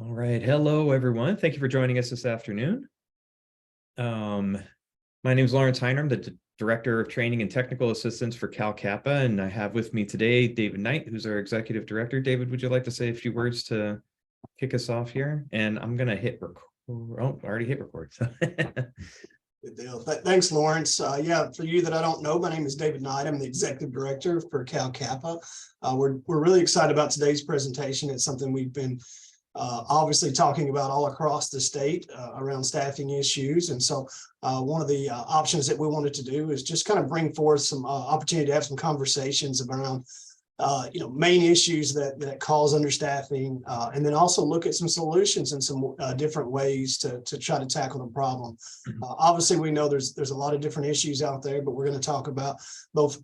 All right. Hello, everyone. Thank you for joining us this afternoon. My name is Lawrence Heiner. I'm the Director of Training and Technical Assistance for Cal Kappa, and I have with me today David Knight, who's our Executive Director. David, would you like to say a few words to kick us off here? And I'm going to hit record. Oh, I already hit record. Good deal. Thanks, Lawrence. Yeah, for you that I don't know, my name is David Knight. I'm the Executive Director for Cal Kappa. We're really excited about today's presentation. It's something we've been obviously talking about all across the state around staffing issues. And so one of the options that we wanted to do is just kind of bring forth some opportunity to have some conversations around main issues that cause understaffing, and then also look at some solutions and some different ways to try to tackle the problem. Obviously, we know there's a lot of different issues out there, but we're going to talk about both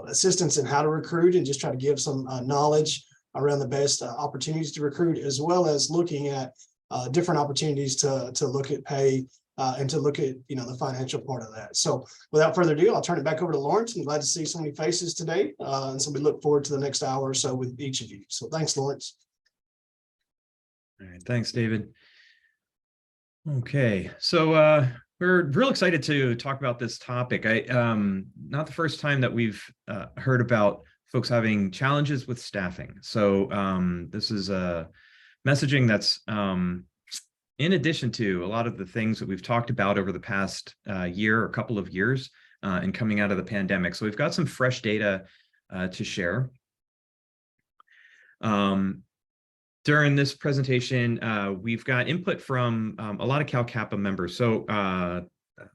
assistance in how to recruit and just try to give some knowledge around the best opportunities to recruit, as well as looking at different opportunities to look at pay and to look at the financial part of that. So without further ado, I'll turn it back over to Lawrence. I'm glad to see so many faces today, and so we look forward to the next hour or so with each of you. So thanks, Lawrence. All right, thanks, David. Okay, so we're real excited to talk about this topic. Not the first time that we've heard about folks having challenges with staffing. So this is a messaging that's in addition to a lot of the things that we've talked about over the past year or couple of years and coming out of the pandemic. So we've got some fresh data to share. During this presentation, we've got input from a lot of Cal Kappa members. So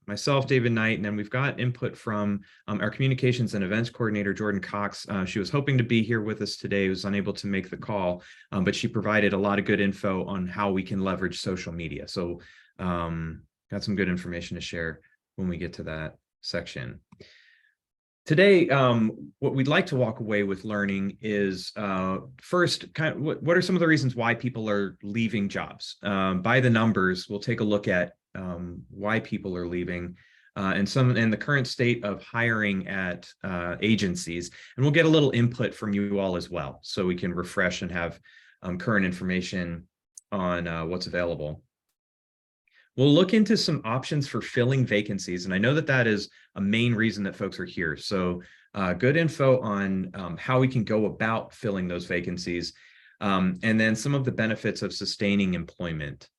myself, David Knight, and then we've got input from our communications and events coordinator, Jordan Cox. She was hoping to be here with us today, was unable to make the call, but she provided a lot of good info on how we can leverage social media. So got some good information to share when we get to that section. Today, what we'd like to walk away with learning is first, kind of what are some of the reasons why people are leaving jobs? By the numbers, we'll take a look at why people are leaving and the current state of hiring at agencies. And we'll get a little input from you all as well, so we can refresh and have current information on what's available. We'll look into some options for filling vacancies. And I know that is a main reason that folks are here. So good info on how we can go about filling those vacancies. And then some of the benefits of sustaining employment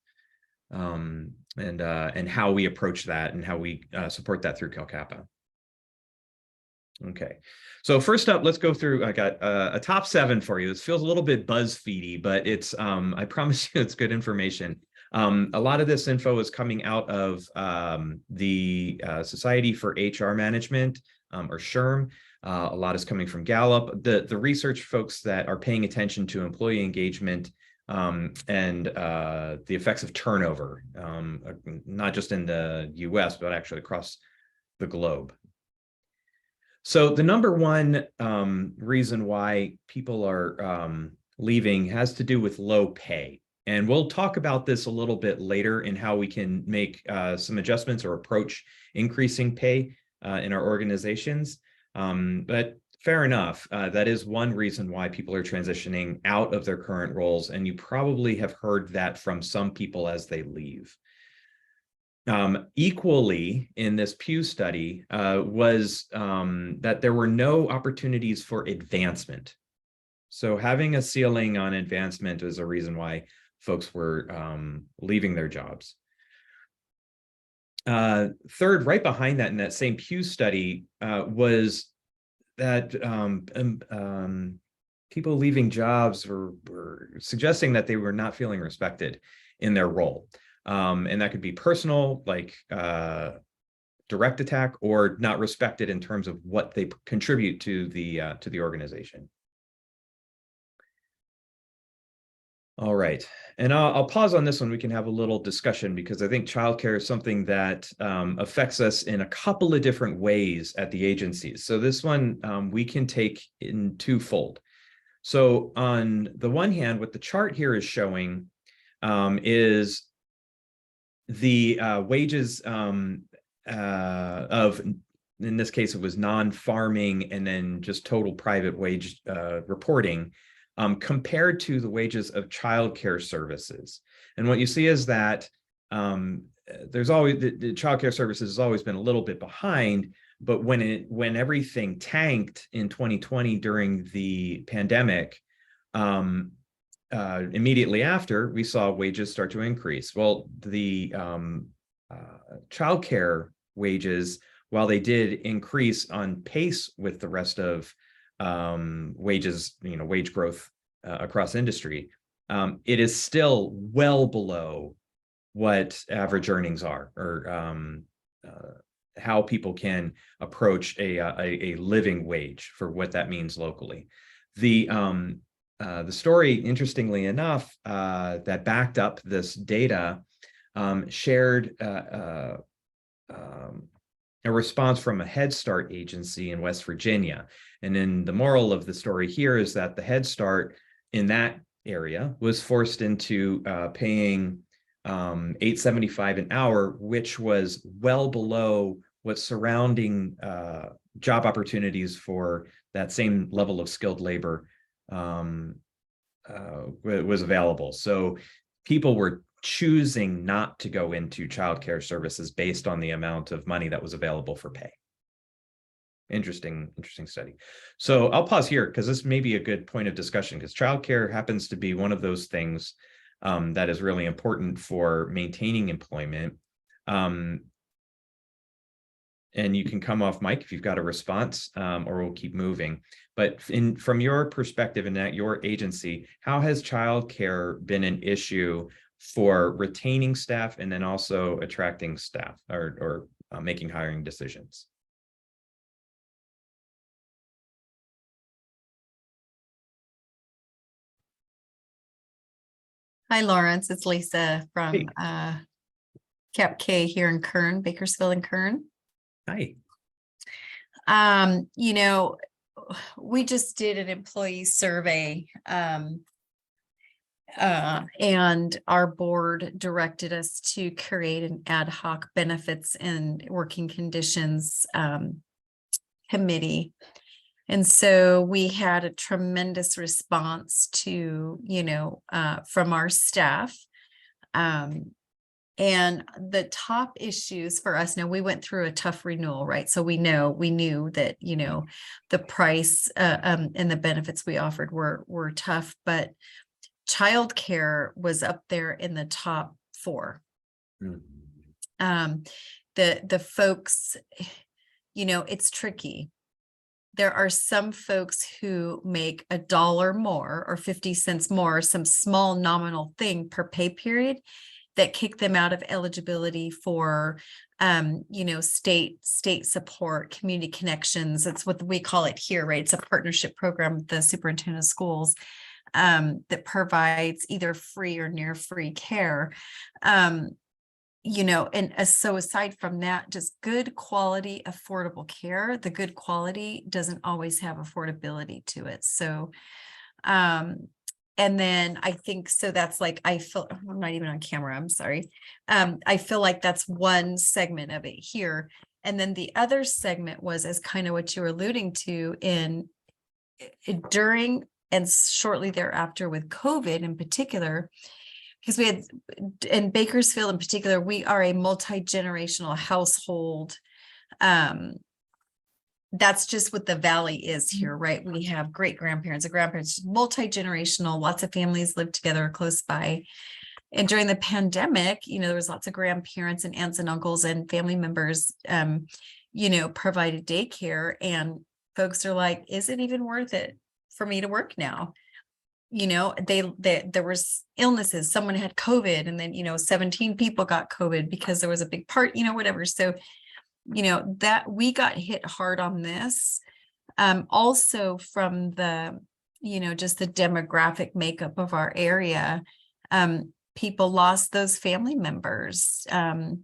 and how we approach that and how we support that through Cal Kappa. Okay, so first up, let's go through. I got a top 7 for you. This feels a little bit BuzzFeedy, but it's I promise you it's good information. A lot of this info is coming out of the Society for HR Management, or SHRM. A lot is coming from Gallup. The research folks that are paying attention to employee engagement and the effects of turnover, not just in the US, but actually across the globe. So the number one reason why people are leaving has to do with low pay. And we'll talk about this a little bit later in how we can make some adjustments or approach increasing pay in our organizations. But fair enough, that is one reason why people are transitioning out of their current roles. And you probably have heard that from some people as they leave. Equally in this Pew study was that there were no opportunities for advancement. So having a ceiling on advancement is a reason why folks were leaving their jobs. Third, right behind that in that same Pew study was that people leaving jobs were suggesting that they were not feeling respected in their role. And that could be personal, like direct attack, or not respected in terms of what they contribute to the organization. All right, and I'll pause on this one. We can have a little discussion because I think childcare is something that affects us in a couple of different ways at the agencies. So this one we can take in twofold. So on the one hand, what the chart here is showing is the wages of, in this case, it was non-farming and then just total private wage reporting compared to the wages of childcare services. And what you see is that there's always the childcare services has always been a little bit behind, but when everything tanked in 2020 during the pandemic, immediately after, we saw wages start to increase. Well, the childcare wages, while they did increase on pace with the rest of wages, wage growth across industry, it is still well below what average earnings are, or how people can approach a living wage for what that means locally. The story, interestingly enough, that backed up this data shared a response from a Head Start agency in West Virginia. And then the moral of the story here is that the Head Start in that area was forced into paying $8.75 an hour, which was well below what surrounding job opportunities for that same level of skilled labor was available. So people were choosing not to go into childcare services based on the amount of money that was available for pay. Interesting study. So I'll pause here because this may be a good point of discussion, because childcare happens to be one of those things that is really important for maintaining employment. And you can come off mic if you've got a response, or we'll keep moving. But from your perspective and at your agency, how has childcare been an issue for retaining staff and then also attracting staff, or making hiring decisions? Hi, Lawrence. It's Lisa from Cap K here in Kern, Bakersfield and Kern. Hi. We just did an employee survey, and our board directed us to create an ad hoc benefits and working conditions committee. And so we had a tremendous response to, from our staff. And the top issues for us, now we went through a tough renewal, right? So we knew that, the price and the benefits we offered were tough, but childcare was up there in the top 4. The folks, it's tricky. There are some folks who make $1 more or 50 cents more, some small nominal thing per pay period, that kick them out of eligibility for, state support, community connections. It's what we call it here, right? It's a partnership program with the superintendent of schools that provides either free or near free care. So aside from that, just good quality, affordable care, the good quality doesn't always have affordability to it. So, and then I think, so that's like, I'm not even on camera, I'm sorry. I feel like that's one segment of it here. And then the other segment was, as kind of what you were alluding to, during and shortly thereafter with COVID in particular, because we had, in Bakersfield in particular, we are a multi-generational household. That's just what the Valley is here, right? We have great grandparents and grandparents, multi-generational, lots of families live together close by. And during the pandemic, there was lots of grandparents and aunts and uncles and family members, provided daycare, and folks are like, is it even worth it for me to work now? There was illnesses, someone had COVID, and then, 17 people got COVID because there was a big part, whatever. So, that we got hit hard on this. Also from the, just the demographic makeup of our area, people lost those family members, to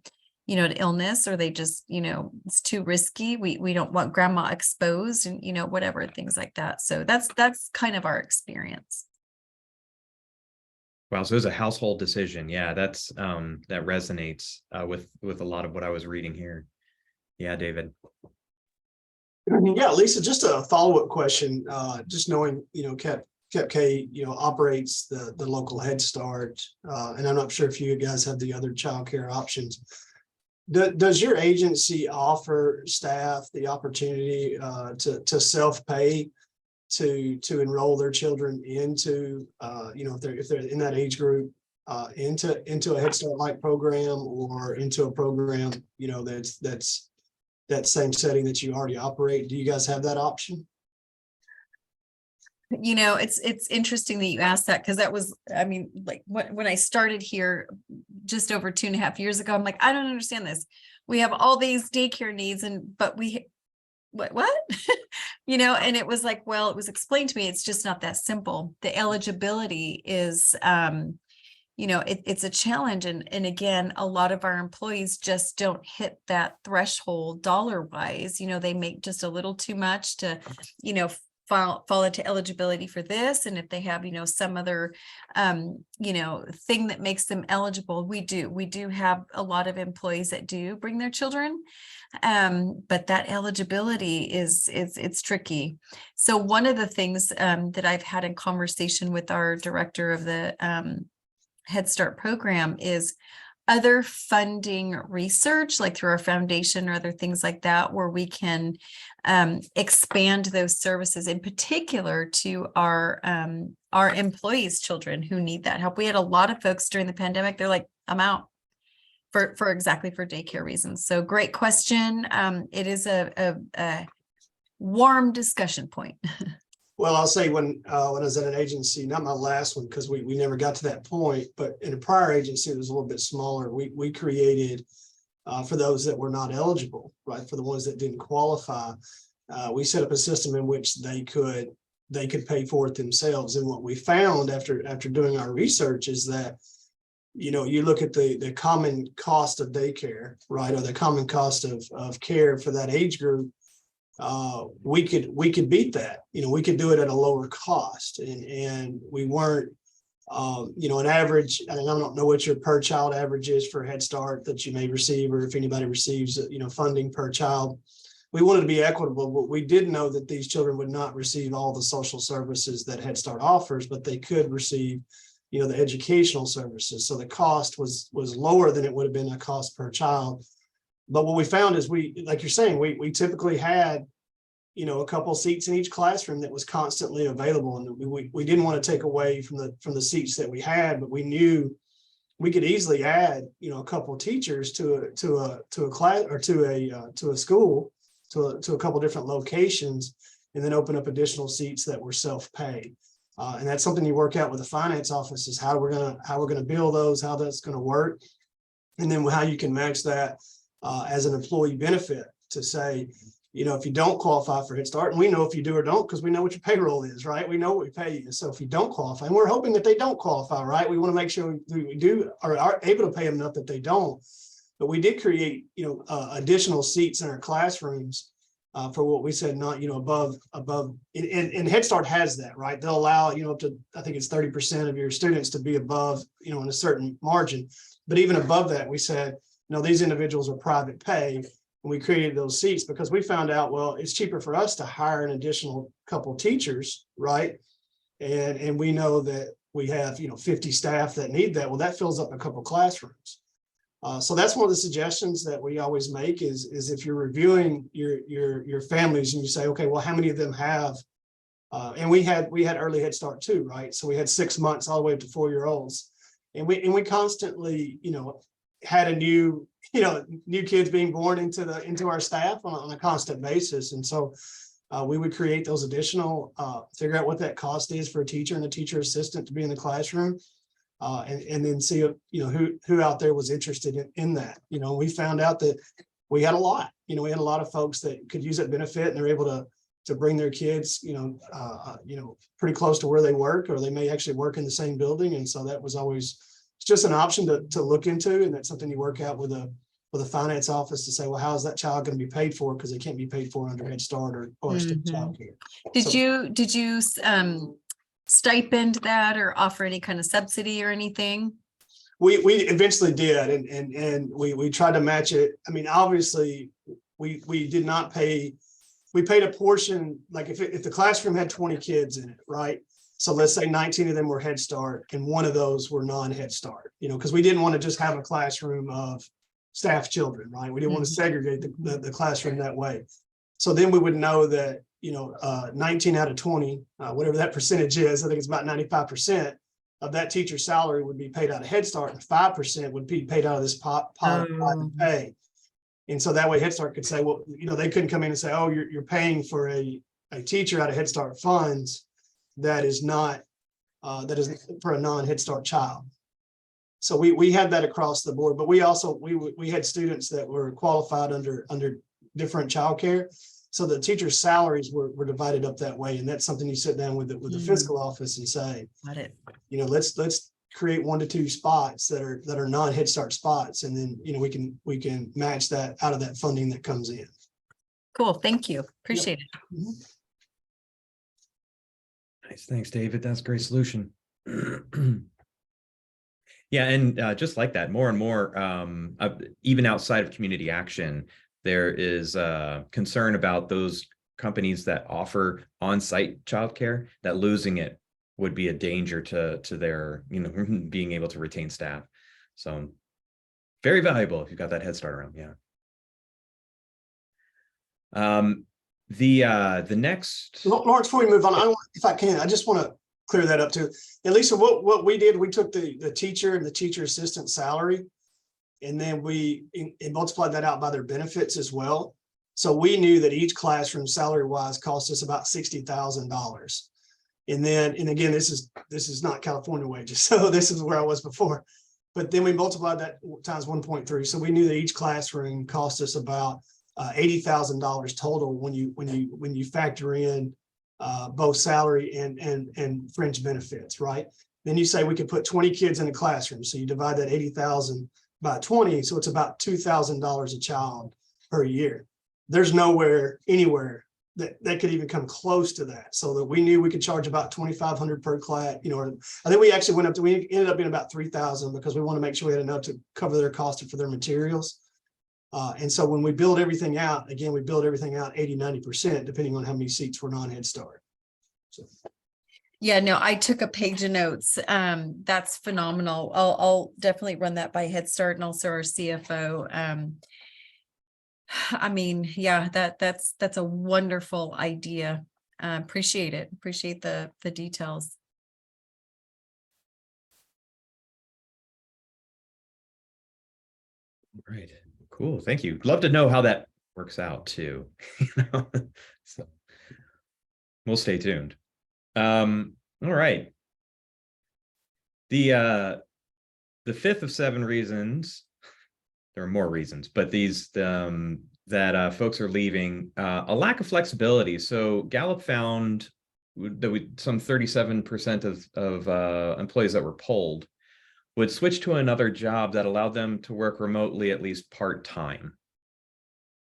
illness, or they just, it's too risky. We don't want grandma exposed, and, whatever, things like that. So that's kind of our experience. Wow, so it was a household decision. Yeah, that's that resonates with a lot of what I was reading here. Yeah, David. Yeah, Lisa, just a follow-up question. Just knowing, Cap K, operates the local Head Start, and I'm not sure if you guys have the other childcare options. Does your agency offer staff the opportunity to self-pay to enroll their children into if they're in that age group into a Head Start like program, or into a program that's that same setting that you already operate? Do you guys have that option? It's interesting that you asked that, because that was, I mean, like when I started here just over 2.5 years ago, I'm like, I don't understand this. We have all these daycare needs, but what? And it was like, well, it was explained to me, it's just not that simple. The eligibility is, it's a challenge. And again, a lot of our employees just don't hit that threshold dollar wise. They make just a little too much to, fall into eligibility for this. And if they have, some other, thing that makes them eligible, we do have a lot of employees that do bring their children. But that eligibility it's tricky. So one of the things that I've had in conversation with our director of the Head Start program is other funding research, like through our foundation or other things like that, where we can expand those services, in particular to our employees' children who need that help. We had a lot of folks during the pandemic, they're like, I'm out for daycare reasons. So great question. It is a warm discussion point. Well, I'll say when I was at an agency, not my last one, because we never got to that point, but in a prior agency, it was a little bit smaller. We created for those that were not eligible, right? For the ones that didn't qualify, we set up a system in which they could pay for it themselves. And what we found after doing our research is that, you look at the common cost of daycare, right? Or the common cost of care for that age group. We could beat that. We could do it at a lower cost, and we weren't, an average. And I don't know what your per child average is for Head Start that you may receive, or if anybody receives, funding per child. We wanted to be equitable, but we did know that these children would not receive all the social services that Head Start offers, but they could receive, the educational services. So the cost was lower than it would have been a cost per child. But what we found is like you're saying, we typically had, a couple seats in each classroom that was constantly available. And we didn't want to take away from the seats that we had, but we knew we could easily add, a couple of teachers to a class, or to a school, to a couple different locations, and then open up additional seats that were self-pay. And that's something you work out with the finance office, is how we're gonna bill those, how that's gonna work, and then how you can match that as an employee benefit to say, if you don't qualify for Head Start, and we know if you do or don't, because we know what your payroll is, right? We know what we pay you. So if you don't qualify, and we're hoping that they don't qualify, right? We want to make sure we do or are able to pay them enough that they don't. But we did create, additional seats in our classrooms for what we said, not, above, and Head Start has that, right? They'll allow, up to, I think it's 30% of your students to be above, in a certain margin. But even above that, we said, these individuals are private pay. And we created those seats because we found out, well, it's cheaper for us to hire an additional couple teachers, right? And we know that we have, 50 staff that need that. Well, that fills up a couple classrooms. So that's one of the suggestions that we always make is if you're reviewing your families and you say, okay, well, how many of them have, and we had early Head Start too, right? So we had 6 months all the way up to 4-year-olds. And we constantly, had a new kids being born into our staff on a constant basis. And so we would create those additional, figure out what that cost is for a teacher and a teacher assistant to be in the classroom, and then see, who out there was interested in that. We found out that we had a lot, we had a lot of folks that could use that benefit, and they're able to bring their kids, pretty close to where they work, or they may actually work in the same building. And so that was always, it's just an option to look into. And that's something you work out with a finance office to say, well, how is that child going to be paid for? Because they can't be paid for under Head Start or state child care. Did you stipend that or offer any kind of subsidy or anything? We eventually did, and we tried to match it. I mean, obviously we did not pay. We paid a portion, like if the classroom had 20 kids in it, right? So let's say 19 of them were Head Start and one of those were non-Head Start, because we didn't want to just have a classroom of staff children, right? We didn't want to segregate the classroom that way. So then we would know that, 19 out of 20, whatever that percentage is, I think it's about 95% of that teacher's salary would be paid out of Head Start and 5% would be paid out of this pot of private pay. And so that way Head Start could say, well, they couldn't come in and say, oh, you're paying for a teacher out of Head Start funds that is not, that is for a non-Head Start child. So we had that across the board, but we also, we had students that were qualified under different childcare. So the teachers' salaries were divided up that way. And that's something you sit down with the fiscal office and say, Got it. Let's create 1 to 2 spots that are non-Head Start spots. And then, we can match that out of that funding that comes in. Cool. Thank you. Appreciate it. Mhm. Nice. Thanks, David. That's a great solution. Yeah, and just like that, more and more, even outside of community action, there is concern about those companies that offer on-site childcare, that losing it would be a danger to their, being able to retain staff. So very valuable if you've got that Head Start around. Yeah. The next, Lawrence, before we move on, if I can, I just want to clear that up too. And Lisa, what we did, we took the teacher and the teacher assistant salary, and then we multiplied that out by their benefits as well. So we knew that each classroom salary wise cost us about $60,000. And again, this is not California wages. So this is where I was before, but then we multiplied that times 1.3. So we knew that each classroom cost us about $80,000 total when you factor in both salary and fringe benefits, right? Then you say we could put 20 kids in a classroom. So you divide that 80,000 by 20. So it's about $2,000 a child per year. There's nowhere, anywhere that could even come close to that. So that we knew we could charge about $2,500 per class, I think we actually we ended up being about $3,000 because we want to make sure we had enough to cover their cost for their materials. And so when we build everything out, again, we build everything out 80-90%, depending on how many seats were non-Head Start. So. Yeah, no, I took a page of notes. That's phenomenal. I'll definitely run that by Head Start and also our CFO. I mean, yeah, that's a wonderful idea. Appreciate it. Appreciate the details. right. Cool. Thank you. Love to know how that works out too. So we'll stay tuned. All right. The 5th of 7 reasons, there are more reasons, but these that folks are leaving, a lack of flexibility. So Gallup found that some 37% of employees that were polled would switch to another job that allowed them to work remotely at least part-time.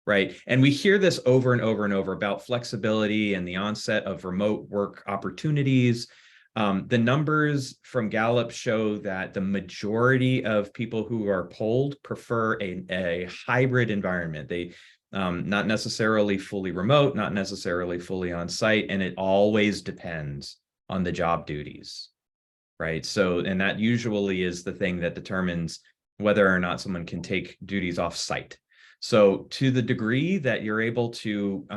Right. And we hear this over and over and over about flexibility and the onset of remote work opportunities. The numbers from Gallup show that the majority of people who are polled prefer a hybrid environment. They not necessarily fully remote, not necessarily fully on site, and it always depends on the job duties. Right. So, and that usually is the thing that determines whether or not someone can take duties off site. So to the degree that you're able to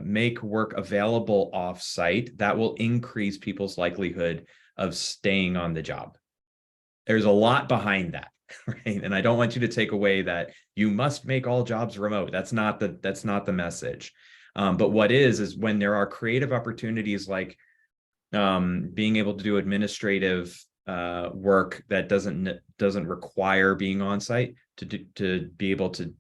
make work available off-site, that will increase people's likelihood of staying on the job. There's a lot behind that, right? And I don't want you to take away that you must make all jobs remote. That's not the message. But what is when there are creative opportunities like being able to do administrative work that doesn't require being on site, to be able to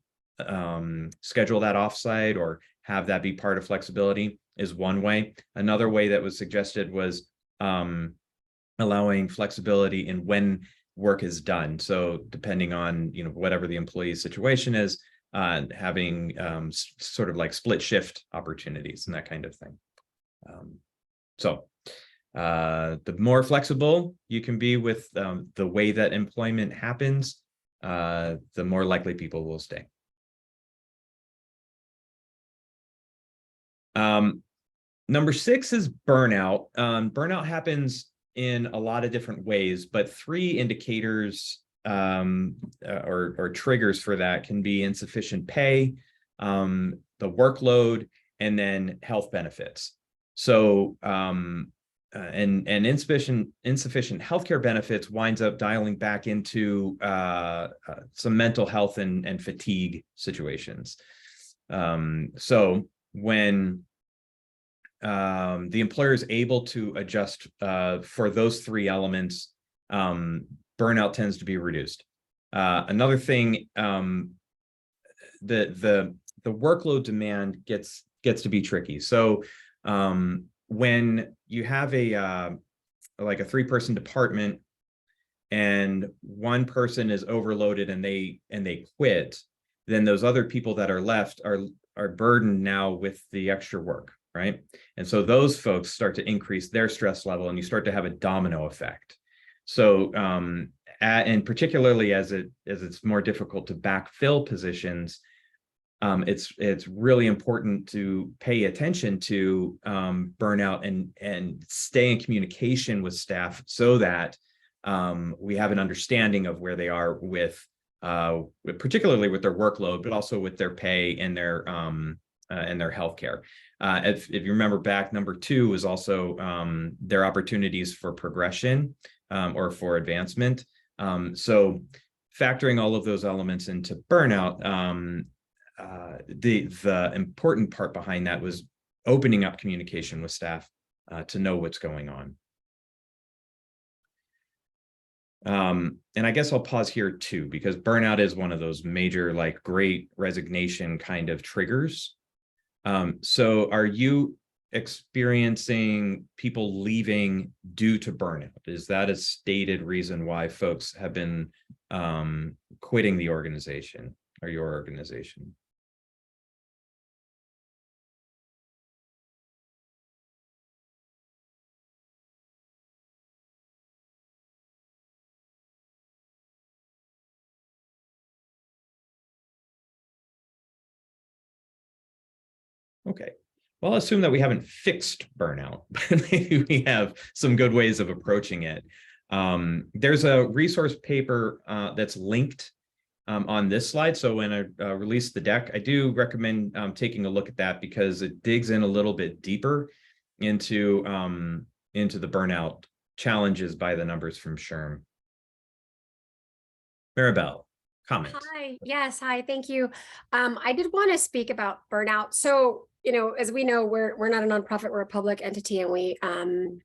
schedule that offsite or have that be part of flexibility is one way. Another way that was suggested was allowing flexibility in when work is done. So depending on whatever the employee's situation is, having sort of like split shift opportunities and that kind of thing. So the more flexible you can be with the way that employment happens, the more likely people will stay. Number 6 is burnout. Burnout happens in a lot of different ways, but 3 indicators or triggers for that can be insufficient pay, the workload, and then health benefits. So and insufficient healthcare benefits winds up dialing back into some mental health and fatigue situations. So when the employer is able to adjust for those 3 elements, burnout tends to be reduced. Another thing, the workload demand gets to be tricky. So when you have like a 3-person department and one person is overloaded and they quit, then those other people that are left are burdened now with the extra work, right? And so those folks start to increase their stress level, and you start to have a domino effect. So and particularly as it's more difficult to backfill positions, it's really important to pay attention to burnout and stay in communication with staff so that we have an understanding of where they are with particularly with their workload, but also with their pay and their healthcare. If you remember back, number 2 was also their opportunities for progression or for advancement. So factoring all of those elements into burnout, the important part behind that was opening up communication with staff to know what's going on. And I guess I'll pause here too, because burnout is one of those major, like, great resignation kind of triggers. So are you experiencing people leaving due to burnout? Is that a stated reason why folks have been quitting the organization or your organization? Okay. Well, I'll assume that we haven't fixed burnout, but maybe we have some good ways of approaching it. There's a resource paper that's linked on this slide. So when I release the deck, I do recommend taking a look at that, because it digs in a little bit deeper into the burnout challenges by the numbers from SHRM. Maribel, comment. Hi, yes, hi, thank you. I did want to speak about burnout. So, as we know, we're not a nonprofit, we're a public entity, and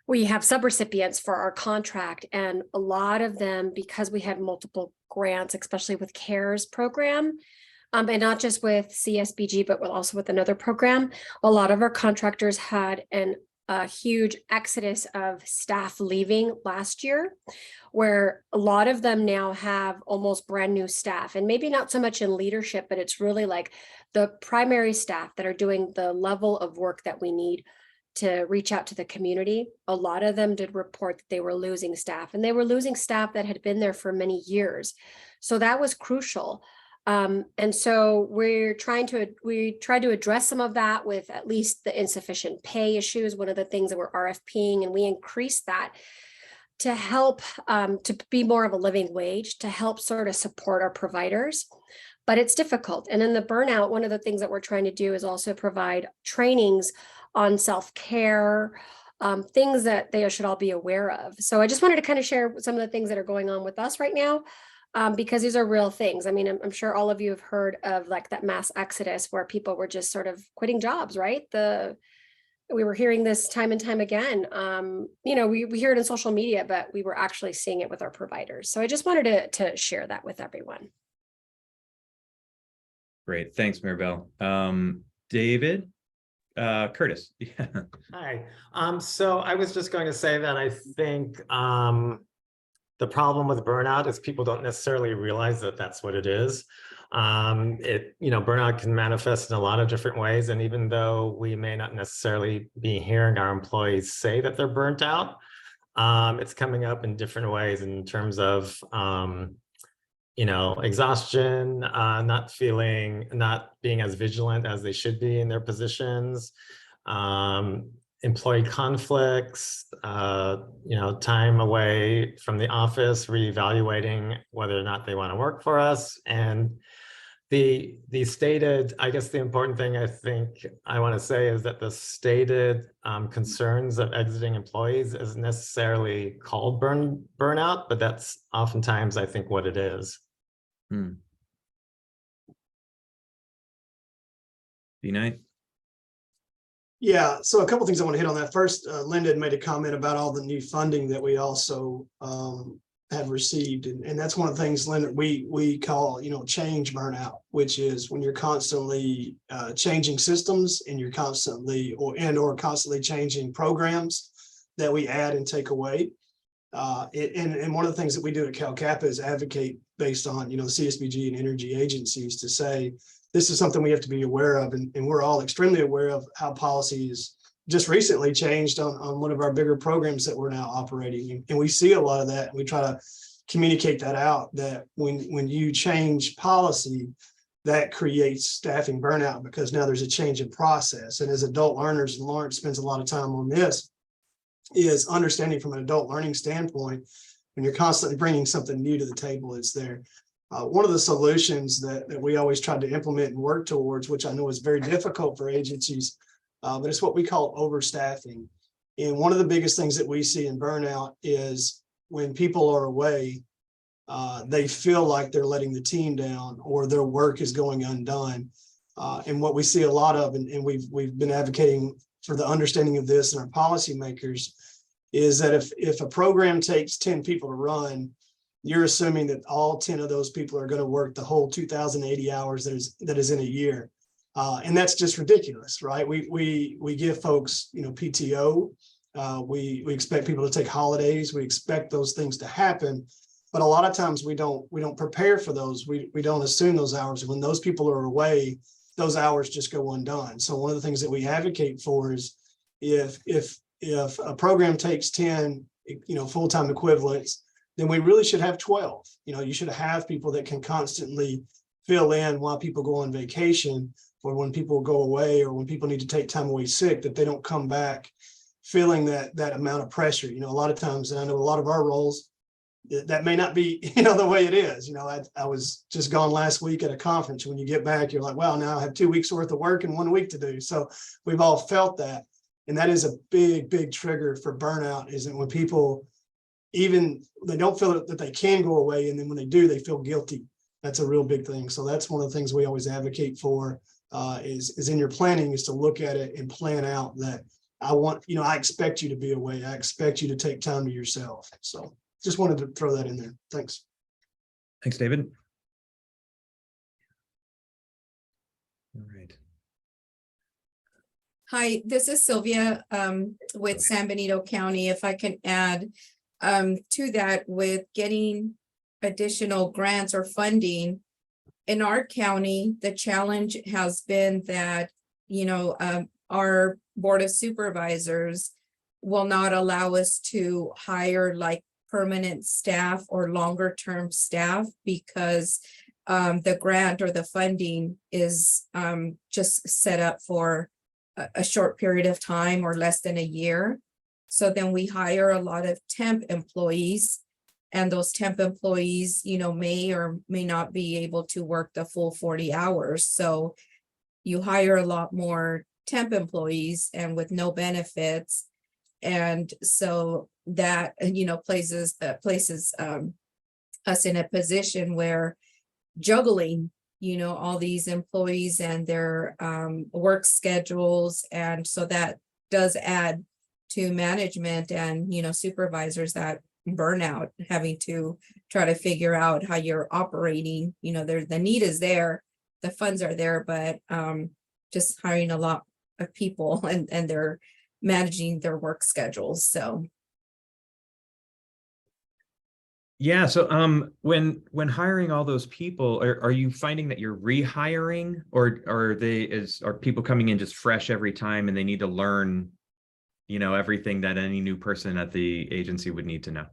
we have subrecipients for our contract, and a lot of them, because we had multiple grants, especially with CARES program, and not just with CSBG, but also with another program, a lot of our contractors had a huge exodus of staff leaving last year, where a lot of them now have almost brand new staff, and maybe not so much in leadership, but it's really like the primary staff that are doing the level of work that we need to reach out to the community. A lot of them did report that they were losing staff, and they were losing staff that had been there for many years. So that was crucial. And so we tried to address some of that with at least the insufficient pay issues, one of the things that we're RFPing, and we increased that to help to be more of a living wage, to help sort of support our providers. But it's difficult. And in the burnout, one of the things that we're trying to do is also provide trainings on self-care, things that they should all be aware of. So I just wanted to kind of share some of the things that are going on with us right now, because these are real things. I mean, I'm sure all of you have heard of like that mass exodus where people were just sort of quitting jobs, right? We were hearing this time and time again. We hear it in social media, but we were actually seeing it with our providers. So I just wanted to share that with everyone. Great. Thanks, Maribel. David, Curtis. Yeah. Hi. So I was just going to say that I think the problem with burnout is people don't necessarily realize that that's what it is. Burnout can manifest in a lot of different ways. And even though we may not necessarily be hearing our employees say that they're burnt out, it's coming up in different ways in terms of, exhaustion, not being as vigilant as they should be in their positions, employee conflicts, time away from the office, reevaluating whether or not they want to work for us. And the stated, I guess the important thing I think I want to say is that the stated concerns of exiting employees isn't necessarily called burnout, but that's oftentimes, I think, what it is. B-Night? Yeah, so a couple things I want to hit on that. First, Linda had made a comment about all the new funding that we also have received. And that's one of the things, Linda, we call, change burnout, which is when you're constantly changing systems and you're constantly or constantly changing programs that we add and take away. And one of the things that we do at Cal Kappa is advocate based on, the CSBG and energy agencies to say, this is something we have to be aware of. And we're all extremely aware of how policies just recently changed on one of our bigger programs that we're now operating. And we see a lot of that. And we try to communicate that out, that when you change policy, that creates staffing burnout because now there's a change in process. And as adult learners, and Lawrence spends a lot of time on this, is understanding from an adult learning standpoint, when you're constantly bringing something new to the table, it's there. One of the solutions that we always try to implement and work towards, which I know is very difficult for agencies, but it's what we call overstaffing. And one of the biggest things that we see in burnout is when people are away, they feel like they're letting the team down or their work is going undone. And what we see a lot of, and we've been advocating for the understanding of this in our policymakers, is that if a program takes 10 people to run, you're assuming that all 10 of those people are going to work the whole 2,080 hours that is in a year. And that's just ridiculous, right? We give folks, PTO. We expect people to take holidays. We expect those things to happen. But a lot of times we don't prepare for those. We don't assume those hours. When those people are away, those hours just go undone. So one of the things that we advocate for is if a program takes 10, full-time equivalents, then we really should have 12. You should have people that can constantly fill in while people go on vacation, or when people go away, or when people need to take time away sick, that they don't come back feeling that amount of pressure. A lot of times, and I know a lot of our roles, that may not be, the way it is. I was just gone last week at a conference. When you get back, you're like, well, now I have 2 weeks worth of work and 1 week to do. So we've all felt that. And that is a big, big trigger for burnout, is that when people, even they don't feel that they can go away, and then when they do, they feel guilty. That's a real big thing. So that's one of the things we always advocate for, is in your planning, is to look at it and plan out that I expect you to be away. I expect you to take time to yourself. So just wanted to throw that in there. Thanks. Thanks, David. All right. Hi, this is Sylvia with San Benito County. If I can add to that, with getting additional grants or funding in our county, the challenge has been that, our Board of Supervisors will not allow us to hire like permanent staff or longer term staff because the grant or the funding is just set up for a short period of time or less than a year. So then we hire a lot of temp employees, and those temp employees, may or may not be able to work the full 40 hours. So you hire a lot more temp employees and with no benefits. And so that, places us in a position where juggling, all these employees and their work schedules. And so that does add to management and, supervisors, that burnout, having to try to figure out how you're operating. The need is there, the funds are there, but just hiring a lot of people and they're managing their work schedules. So Yeah. So when hiring all those people, are you finding that you're rehiring, or are people coming in just fresh every time and they need to learn, everything that any new person at the agency would need to know?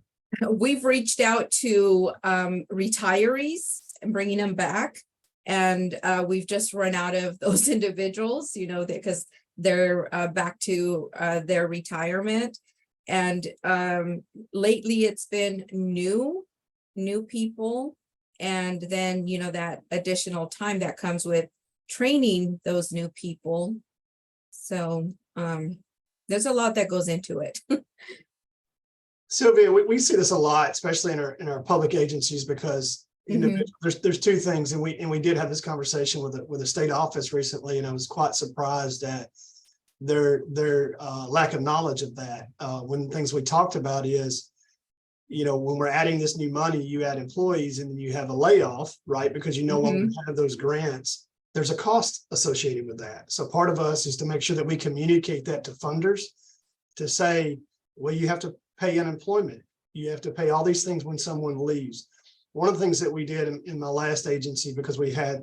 we've reached out to retirees and bringing them back. And we've just run out of those individuals, because they're back to their retirement. And lately it's been new people. And then, you know, that additional time that comes with training those new people. So there's a lot that goes into it. Sylvia, we see this a lot, especially in our public agencies, because there's two things, and we did have this conversation with a state office recently, and I was quite surprised at their lack of knowledge of that. One of the things we talked about is, you know, when we're adding this new money, you add employees and then you have a layoff, right? Because you no longer have those grants. There's a cost associated with that. So part of us is to make sure that we communicate that to funders to say, well, you have to pay unemployment. You have to pay all these things when someone leaves. One of the things that we did in my last agency, because we had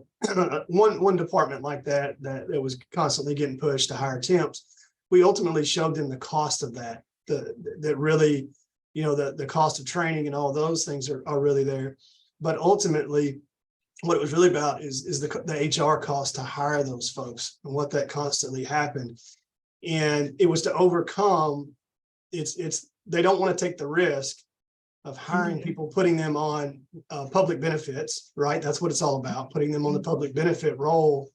one department like that was constantly getting pushed to hire temps, we ultimately showed them the cost of that, that really, you know, the cost of training and all those things are really there. But ultimately, what it was really about is the HR cost to hire those folks and what that constantly happened. And it was to overcome, they don't want to take the risk of hiring people, putting them on public benefits, right? That's what it's all about, putting them on the public benefit role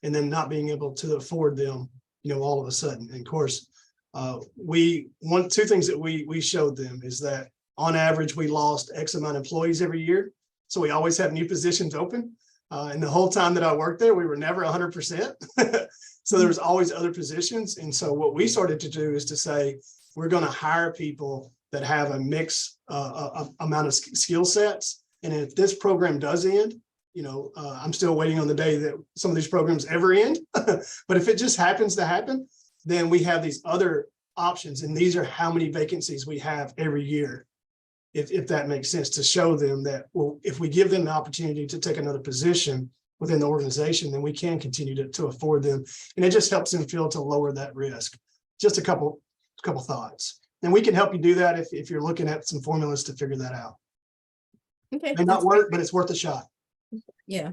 and then not being able to afford them, you know, all of a sudden. And of course, two things that we showed them is that on average, we lost X amount of employees every year. So we always had new positions open. And the whole time that I worked there, we were never 100%. So there was always other positions. And so what we started to do is to say, we're going to hire people that have a mix amount of skill sets. And if this program does end, you know, I'm still waiting on the day that some of these programs ever end. But if it just happens to happen, then we have these other options. And these are how many vacancies we have every year. If that makes sense, to show them that, well, if we give them the opportunity to take another position within the organization, then we can continue to afford them. And it just helps them feel to lower that risk. Just a couple thoughts. And we can help you do that if you're looking at some formulas to figure that out. Okay. It may not work, but it's worth a shot. Yeah.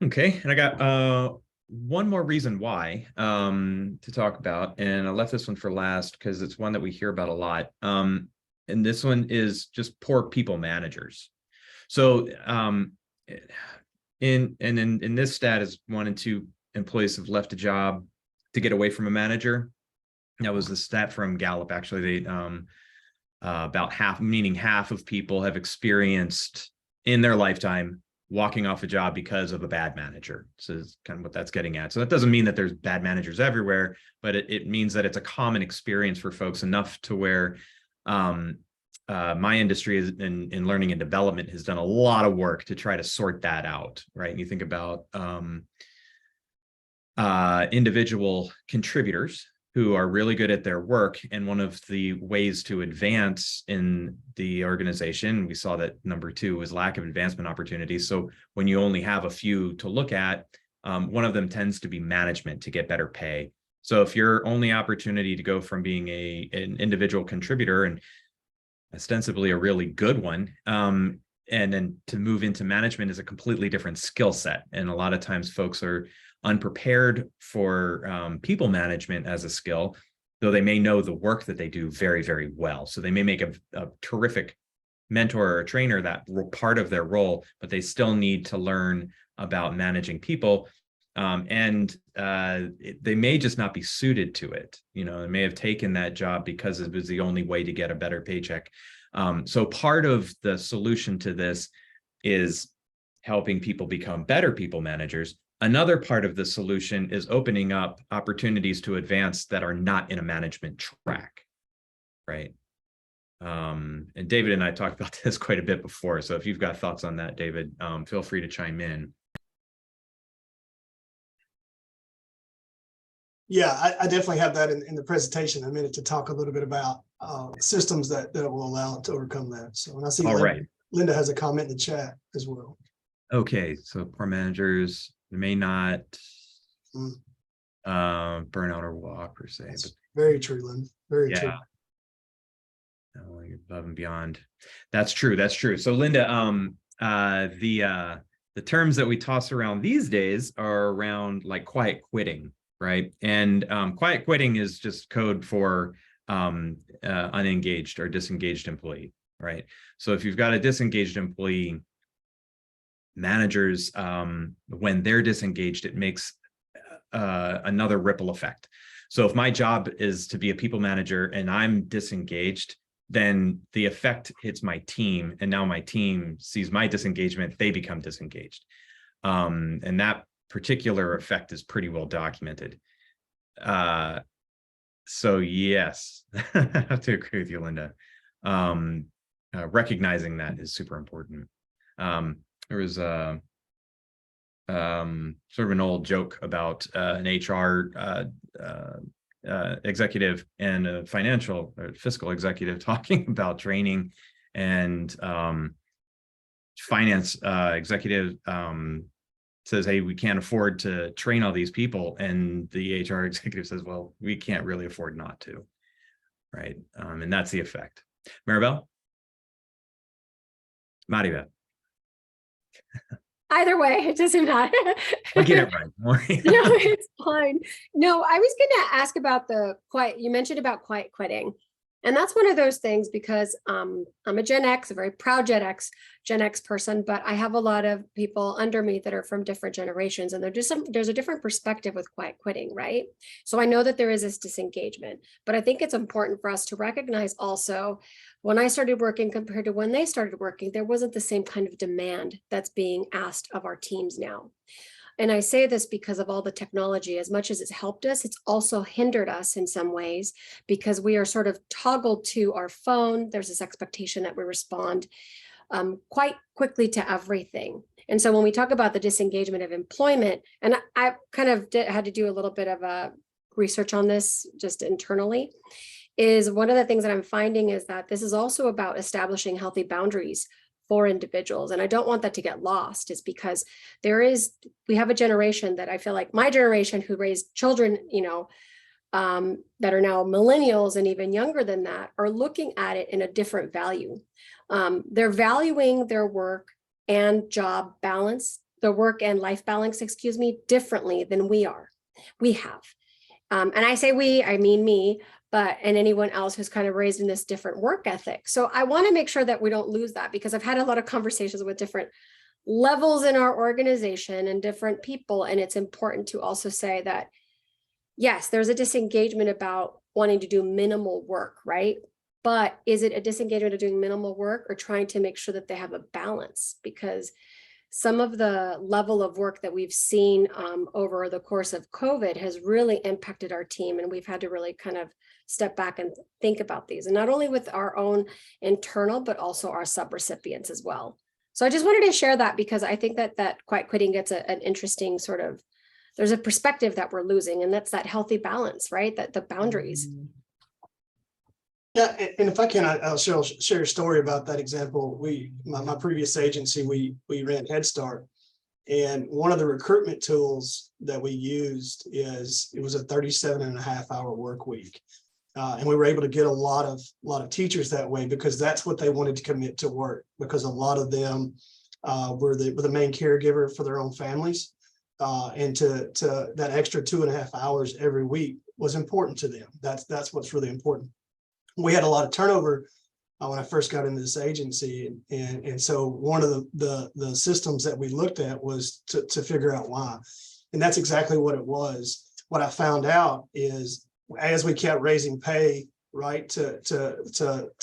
Okay, and I got one more reason why to talk about, and I left this one for last because it's one that we hear about a lot. And this one is just poor people managers. So in this stat is 1 in 2 employees have left a job to get away from a manager. That was the stat from Gallup. Actually, they about half, meaning half of people have experienced in their lifetime walking off a job because of a bad manager. So it's kind of what that's getting at. So that doesn't mean that there's bad managers everywhere, but it means that it's a common experience for folks, enough to where my industry is in learning and development has done a lot of work to try to sort that out, right? And you think about individual contributors who are really good at their work. And one of the ways to advance in the organization, we saw that number 2 was lack of advancement opportunities. So when you only have a few to look at, one of them tends to be management to get better pay. So if your only opportunity to go from being an individual contributor, and ostensibly a really good one, and then to move into management is a completely different skill set. And a lot of times folks are unprepared for people management as a skill, though they may know the work that they do very, very well. So they may make a terrific mentor or a trainer, that part of their role, but they still need to learn about managing people. And they may just not be suited to it. You know, they may have taken that job because it was the only way to get a better paycheck. So part of the solution to this is helping people become better people managers. Another part of the solution is opening up opportunities to advance that are not in a management track, right? And David and I talked about this quite a bit before. So if you've got thoughts on that, David, feel free to chime in. Yeah, I definitely have that in the presentation. I meant to talk a little bit about systems that will allow it to overcome that. So when I see Linda has a comment in the chat as well. Okay, so poor managers may not burn out or walk per se. That's very true, Linda. Very true. Oh, you're above and beyond. That's true. That's true. So Linda, the terms that we toss around these days are around like quiet quitting, right? And quiet quitting is just code for unengaged or disengaged employee, right? So if you've got a disengaged employee, managers, when they're disengaged, it makes another ripple effect. So if my job is to be a people manager and I'm disengaged, then the effect hits my team, and now my team sees my disengagement, they become disengaged. And that particular effect is pretty well documented. So yes, I have to agree with you, Linda. Recognizing that is super important. There was sort of an old joke about an HR executive and a financial or fiscal executive talking about training, and finance executive says, hey, we can't afford to train all these people, and the HR executive says, well, we can't really afford not to, right? And that's the effect. Maribel? Maribel. Either way, it doesn't matter. I'll get it right. No, it's fine. No, I was going to ask about the quiet. You mentioned about quiet quitting. And that's one of those things because I'm a Gen X, a very proud Gen X person, but I have a lot of people under me that are from different generations, and there's a different perspective with quiet quitting, right? So I know that there is this disengagement, but I think it's important for us to recognize also when I started working compared to when they started working, there wasn't the same kind of demand that's being asked of our teams now. And I say this because of all the technology. As much as it's helped us, it's also hindered us in some ways because we are sort of toggled to our phone. There's this expectation that we respond quite quickly to everything. And so when we talk about the disengagement of employment, and I kind of had to do a little bit of a research on this just internally, is one of the things that I'm finding is that this is also about establishing healthy boundaries for individuals. And I don't want that to get lost, is because we have a generation that I feel like my generation who raised children, that are now millennials and even younger than that are looking at it in a different value. They're valuing their work and job balance, the work and life balance, differently than we have. And I say we, I mean me, and anyone else who's kind of raised in this different work ethic. So I want to make sure that we don't lose that, because I've had a lot of conversations with different levels in our organization and different people. And it's important to also say that, yes, there's a disengagement about wanting to do minimal work, right? But is it a disengagement of doing minimal work or trying to make sure that they have a balance? Because some of the level of work that we've seen over the course of COVID has really impacted our team. And we've had to really kind of step back and think about these, and not only with our own internal, but also our sub-recipients as well. So I just wanted to share that because I think that quiet quitting gets an interesting sort of, there's a perspective that we're losing, and that's that healthy balance, right? That the boundaries. Yeah, and if I can, I'll share a story about that example. My previous agency, we ran Head Start, and one of the recruitment tools that we used it was a 37.5-hour work week. And we were able to get a lot of teachers that way because that's what they wanted to commit to work, because a lot of them were the main caregiver for their own families. And to that extra 2.5 hours every week was important to them. That's what's really important. We had a lot of turnover when I first got into this agency. And so one of the systems that we looked at was to figure out why. And that's exactly what it was. What I found out is, as we kept raising pay, right, to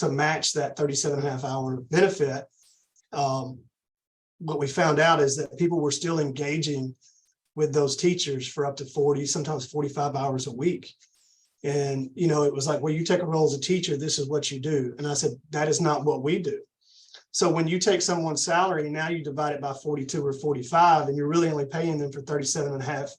match that 37.5-hour benefit, what we found out is that people were still engaging with those teachers for up to 40, sometimes 45 hours a week. And, it was like, well, you take a role as a teacher, this is what you do. And I said, that is not what we do. So when you take someone's salary, now you divide it by 42 or 45, and you're really only paying them for 37.5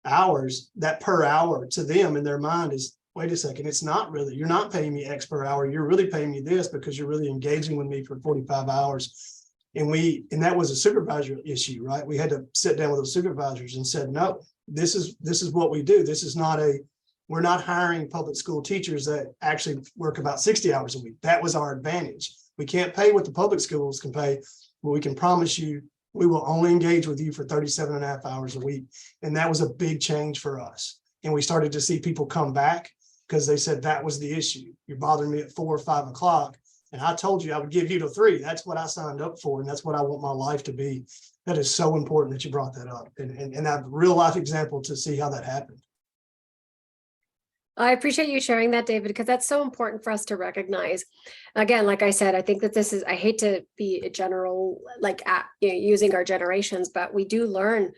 hours, that per hour to them in their mind is, wait a second, it's not really, you're not paying me X per hour. You're really paying me this because you're really engaging with me for 45 hours. And that was a supervisor issue, right? We had to sit down with the supervisors and said, no, this is what we do. This is not a We're not hiring public school teachers that actually work about 60 hours a week. That was our advantage. We can't pay what the public schools can pay, but we can promise you we will only engage with you for 37.5 hours a week. And that was a big change for us. And we started to see people come back because they said that was the issue. You're bothering me at 4 or 5 o'clock. And I told you I would give you to 3. That's what I signed up for. And that's what I want my life to be. That is so important that you brought that up. And I have a real life example to see how that happened. I appreciate you sharing that, David, because that's so important for us to recognize. Again, like I said, I think that this is, I hate to be a general, like using our generations, but we do learn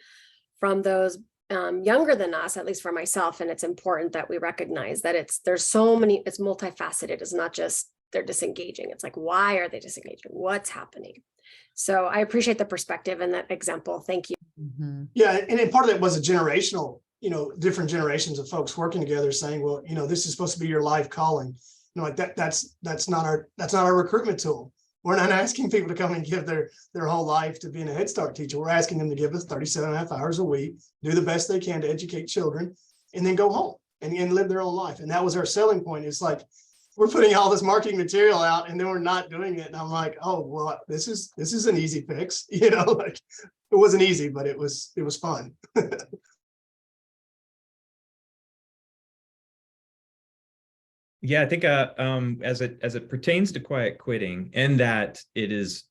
from those younger than us, at least for myself. And it's important that we recognize that there's so many, it's multifaceted. It's not just they're disengaging. It's like, why are they disengaging? What's happening? So I appreciate the perspective and that example. Thank you. Mm-hmm. Yeah, and part of it was a generational, different generations of folks working together saying, well, this is supposed to be your life calling. Like that's not our recruitment tool. We're not asking people to come and give their whole life to being a Head Start teacher. We're asking them to give us 37.5 hours a week, do the best they can to educate children, and then go home and live their own life. And that was our selling point. It's like, we're putting all this marketing material out and then we're not doing it. And I'm like, oh, well, this is an easy fix. Like it wasn't easy, but it was fun. Yeah, I think as it pertains to quiet quitting, and that it is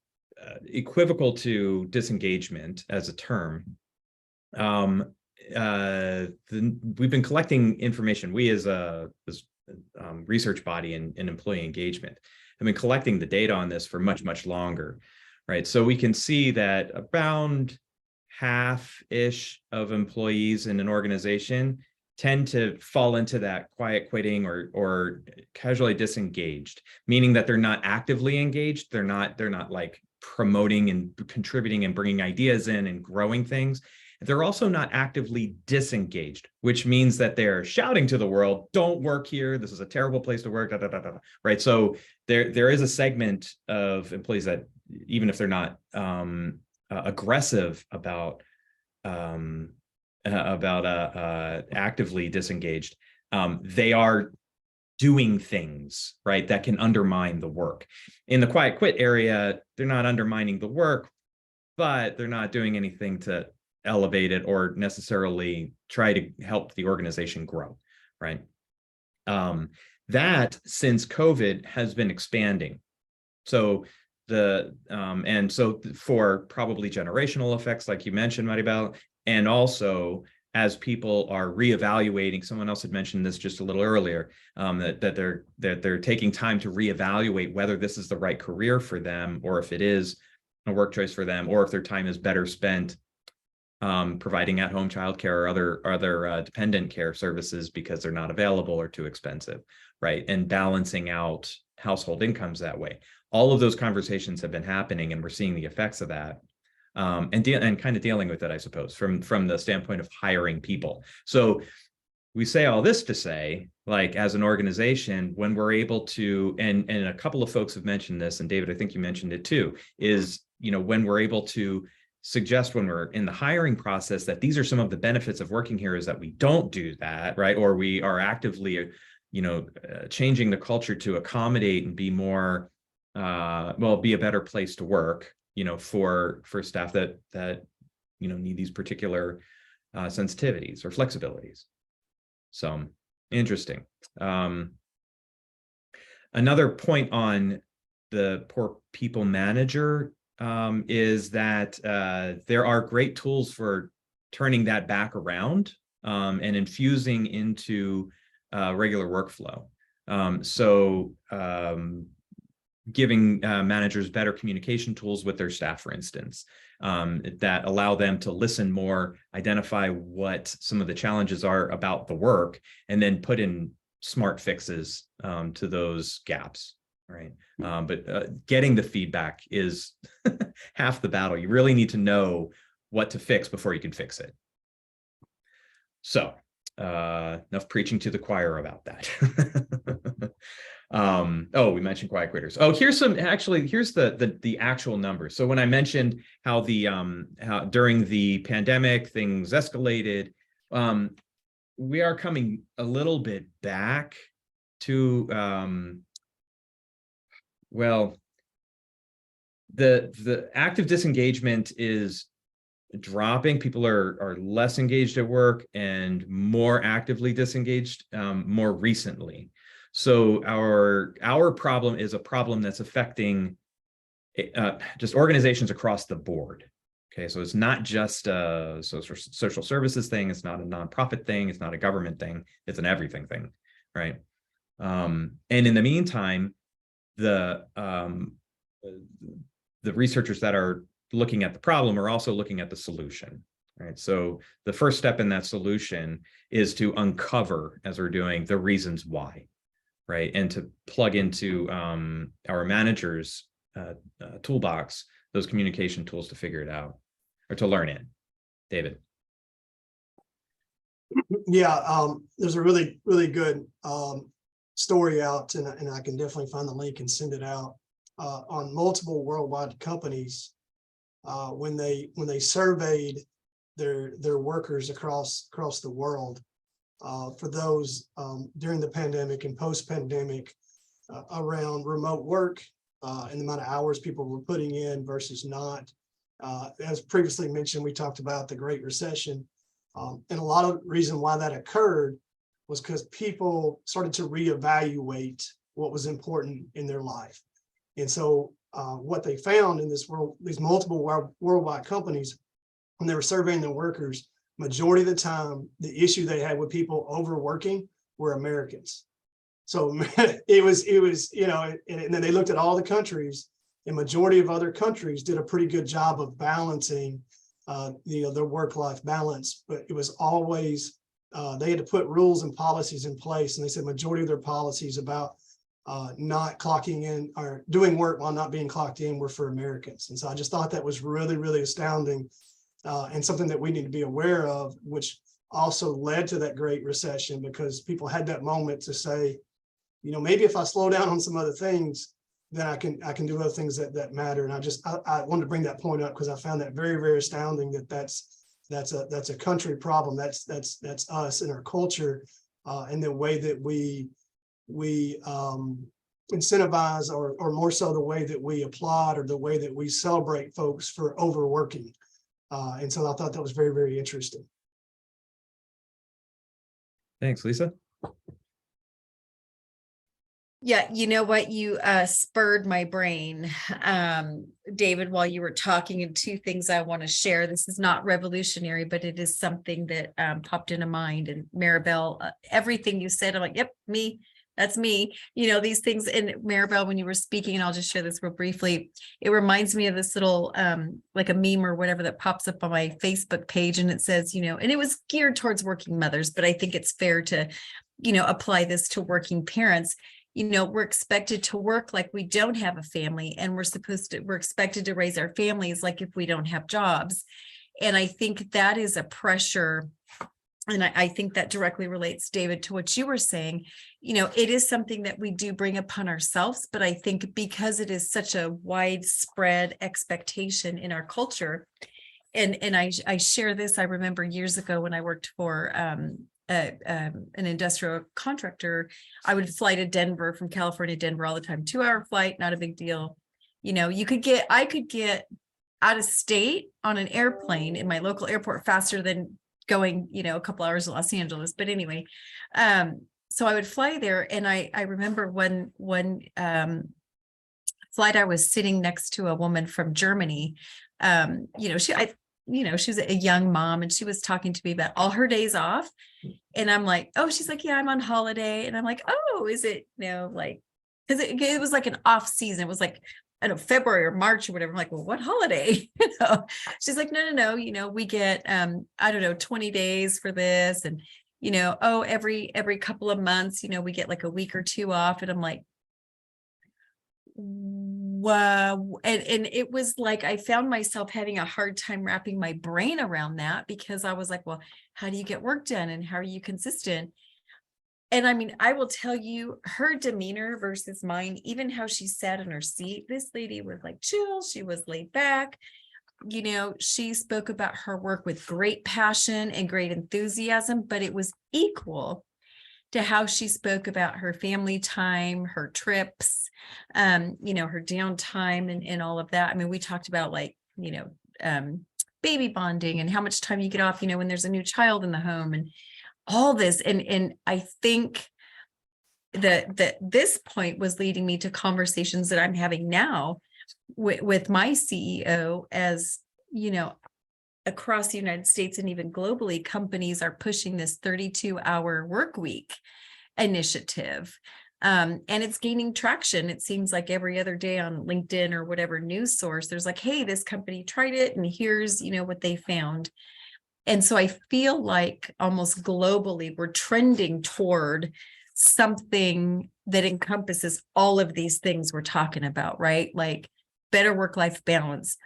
equivocal to disengagement as a term. We've been collecting information. We as a research body in employee engagement have been collecting the data on this for much longer, right? So we can see that around half-ish of employees in an organization tend to fall into that quiet quitting or casually disengaged, meaning that they're not actively engaged. They're not like promoting and contributing and bringing ideas in and growing things. They're also not actively disengaged, which means that they're shouting to the world, don't work here. This is a terrible place to work, right? So there is a segment of employees that, even if they're not aggressive about actively disengaged, they are doing things, right, that can undermine the work. In the quiet quit area, they're not undermining the work, but they're not doing anything to elevate it or necessarily try to help the organization grow, right? That since COVID has been expanding. So and so for probably generational effects, like you mentioned, Maribel, and also as people are reevaluating, someone else had mentioned this just a little earlier, that they're taking time to reevaluate whether this is the right career for them, or if it is a work choice for them, or if their time is better spent providing at-home childcare or other dependent care services because they're not available or too expensive, right? And balancing out household incomes that way. All of those conversations have been happening, and we're seeing the effects of that, and kind of dealing with it, I suppose, from the standpoint of hiring people. So we say all this to say, like, as an organization, when we're able to, and a couple of folks have mentioned this, and David, I think you mentioned it too, is, when we're able to suggest when we're in the hiring process that these are some of the benefits of working here, is that we don't do that, right? Or we are actively, changing the culture to accommodate and be more, be a better place to work, for staff that need these particular sensitivities or flexibilities. So interesting. Another point on the poor people manager is that there are great tools for turning that back around and infusing into regular workflow. Giving managers better communication tools with their staff, for instance, that allow them to listen more, identify what some of the challenges are about the work, and then put in smart fixes to those gaps, right? But getting the feedback is half the battle. You really need to know what to fix before you can fix it. So enough preaching to the choir about that. We mentioned quiet quitters. Here's the actual numbers. So when I mentioned how how during the pandemic things escalated, we are coming a little bit back to well, the active disengagement is dropping. People are less engaged at work and more actively disengaged more recently. So our problem is a problem that's affecting just organizations across the board. Okay, so it's not just a social services thing. It's not a nonprofit thing. It's not a government thing. It's an everything thing, right? And in the meantime, the researchers that are looking at the problem are also looking at the solution, right? So the first step in that solution is to uncover, as we're doing, the reasons why, right? And to plug into our managers' toolbox those communication tools to figure it out or to learn it. David. Yeah, there's a really, really good story out, and I can definitely find the link and send it out on multiple worldwide companies when they surveyed their workers across the world for those during the pandemic and post-pandemic around remote work and the amount of hours people were putting in versus not. As previously mentioned, we talked about the Great Recession. And a lot of reason why that occurred was because people started to reevaluate what was important in their life. And so what they found in this world, these multiple worldwide companies, when they were surveying their workers, majority of the time, the issue they had with people overworking were Americans. So it was, you know, and then they looked at all the countries, and majority of other countries did a pretty good job of balancing you know, their work-life balance, but it was always, they had to put rules and policies in place. And they said majority of their policies about not clocking in or doing work while not being clocked in were for Americans. And so I just thought that was really, really astounding and something that we need to be aware of, which also led to that Great Recession, because people had that moment to say, you know, maybe if I slow down on some other things, then I can do other things that matter. And I wanted to bring that point up because I found that very, very astounding that that's a country problem. That's us and our culture and the way that we incentivize or more so the way that we applaud or the way that we celebrate folks for overworking. And so I thought that was very, very interesting. Thanks, Lisa. Yeah, you know what, you spurred my brain, David, while you were talking, and two things I want to share. This is not revolutionary, but it is something that popped into mind. And Maribel, everything you said, I'm like, yep, me, that's me. You know, these things. And Maribel, when you were speaking, and I'll just share this real briefly, it reminds me of this little like a meme or whatever that pops up on my Facebook page, and it says, you know, and it was geared towards working mothers, but I think it's fair to, you know, apply this to working parents. You know, we're expected to work like we don't have a family, and we're expected to raise our families like if we don't have jobs. And I think that is a pressure. And I think that directly relates, David, to what you were saying. You know, it is something that we do bring upon ourselves, but I think because it is such a widespread expectation in our culture, and I share this, I remember years ago when I worked for an industrial contractor, I would fly to Denver from California to Denver all the time, 2-hour flight, not a big deal. You know, I could get out of state on an airplane in my local airport faster than going, you know, a couple hours to Los Angeles. But anyway, so I would fly there. And I remember one flight, I was sitting next to a woman from Germany. You know, she was a young mom, and she was talking to me about all her days off. And I'm like, oh, she's like, yeah, I'm on holiday. And I'm like, oh, is it, you know, like, because it was like an off season. It was like, I don't know, February or March or whatever. I'm like, well, what holiday? You know, she's like, no, you know, we get, I don't know, 20 days for this. And, you know, oh, every couple of months, you know, we get like a week or two off. And I'm like, wow. And it was like, I found myself having a hard time wrapping my brain around that, because I was like, well, how do you get work done? And how are you consistent? And I mean, I will tell you, her demeanor versus mine, even how she sat in her seat, this lady was like chill. She was laid back. you know, she spoke about her work with great passion and great enthusiasm, but it was equal to how she spoke about her family time, her trips, you know, her downtime and all of that. I mean, we talked about like, you know, baby bonding and how much time you get off, you know, when there's a new child in the home and all this. And I think that this point was leading me to conversations that I'm having now with my CEO, as you know, across the United States and even globally, companies are pushing this 32-hour work week initiative. And it's gaining traction. It seems like every other day on LinkedIn or whatever news source, there's like, hey, this company tried it and here's, you know, what they found. And so I feel like almost globally, we're trending toward something that encompasses all of these things we're talking about, right? Like better work-life balance.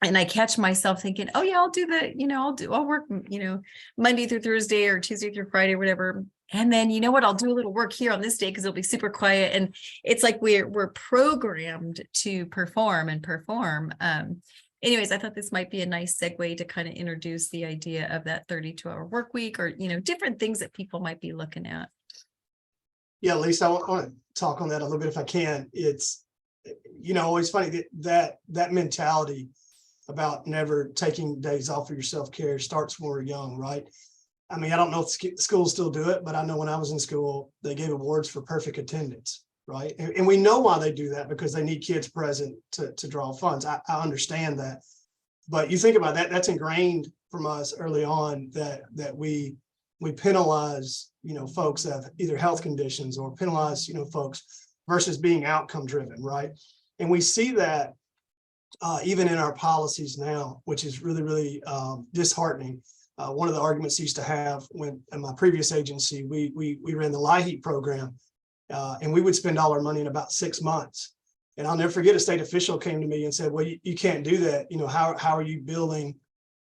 And I catch myself thinking, oh yeah, I'll do the, you know, I'll work, you know, Monday through Thursday or Tuesday through Friday, whatever. And then, you know what, I'll do a little work here on this day because it'll be super quiet. And it's like we're programmed to perform and perform. Anyways, I thought this might be a nice segue to kind of introduce the idea of that 32-hour work week, or, you know, different things that people might be looking at. Yeah, Lisa, I want to talk on that a little bit if I can. It's, you know, it's funny that mentality about never taking days off for your self-care starts when we're young, right? I mean, I don't know if schools still do it, but I know when I was in school, they gave awards for perfect attendance, right? And we know why they do that, because they need kids present to draw funds. I understand that. But you think about that, that's ingrained from us early on, that we penalize, you know, folks that have either health conditions, or penalize, you know, folks versus being outcome driven, right? And we see that even in our policies now, which is really, really disheartening. One of the arguments I used to have when in my previous agency, we ran the LIHEAP program, and we would spend all our money in about 6 months. And I'll never forget, a state official came to me and said, well, you can't do that. You know, how are you billing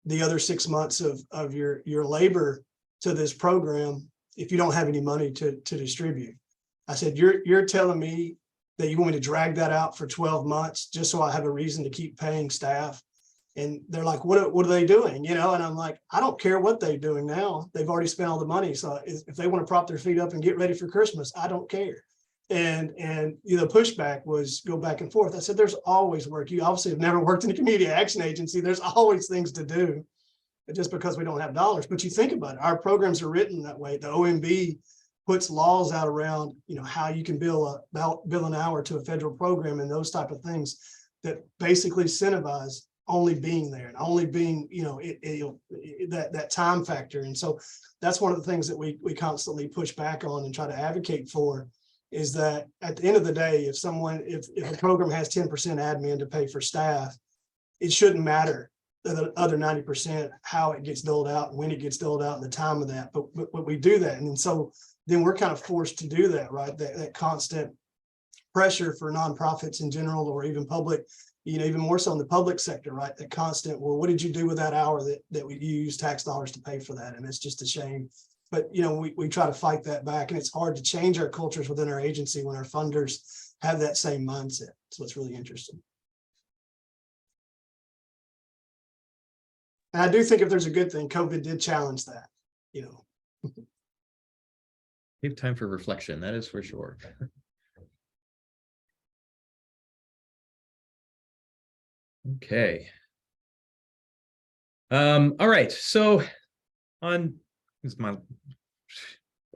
the other 6 months of your labor to this program if you don't have any money to distribute? I said, you're telling me that you want me to drag that out for 12 months just so I have a reason to keep paying staff? And they're like, what are they doing? You know, and I'm like, I don't care what they're doing now. They've already spent all the money. So if they want to prop their feet up and get ready for Christmas, I don't care. And you know, pushback was go back and forth. I said, there's always work. You obviously have never worked in a community action agency. There's always things to do, just because we don't have dollars. But you think about it, our programs are written that way. The OMB puts laws out around, you know, how you can bill an hour to a federal program and those type of things that basically incentivize only being there and only being, you know, that time factor. And so that's one of the things that we constantly push back on and try to advocate for, is that at the end of the day, if a program has 10% admin to pay for staff, it shouldn't matter the other 90% how it gets doled out and when it gets doled out and the time of that. But we do that. And so then we're kind of forced to do that, right? That constant pressure for nonprofits in general, or even public, you know, even more so in the public sector, right? That constant, well, what did you do with that hour that we use tax dollars to pay for that? And it's just a shame. But, you know, we try to fight that back, and it's hard to change our cultures within our agency when our funders have that same mindset. So it's really interesting. And I do think if there's a good thing, COVID did challenge that, you know. Give time for reflection, that is for sure. Okay. All right. So this is my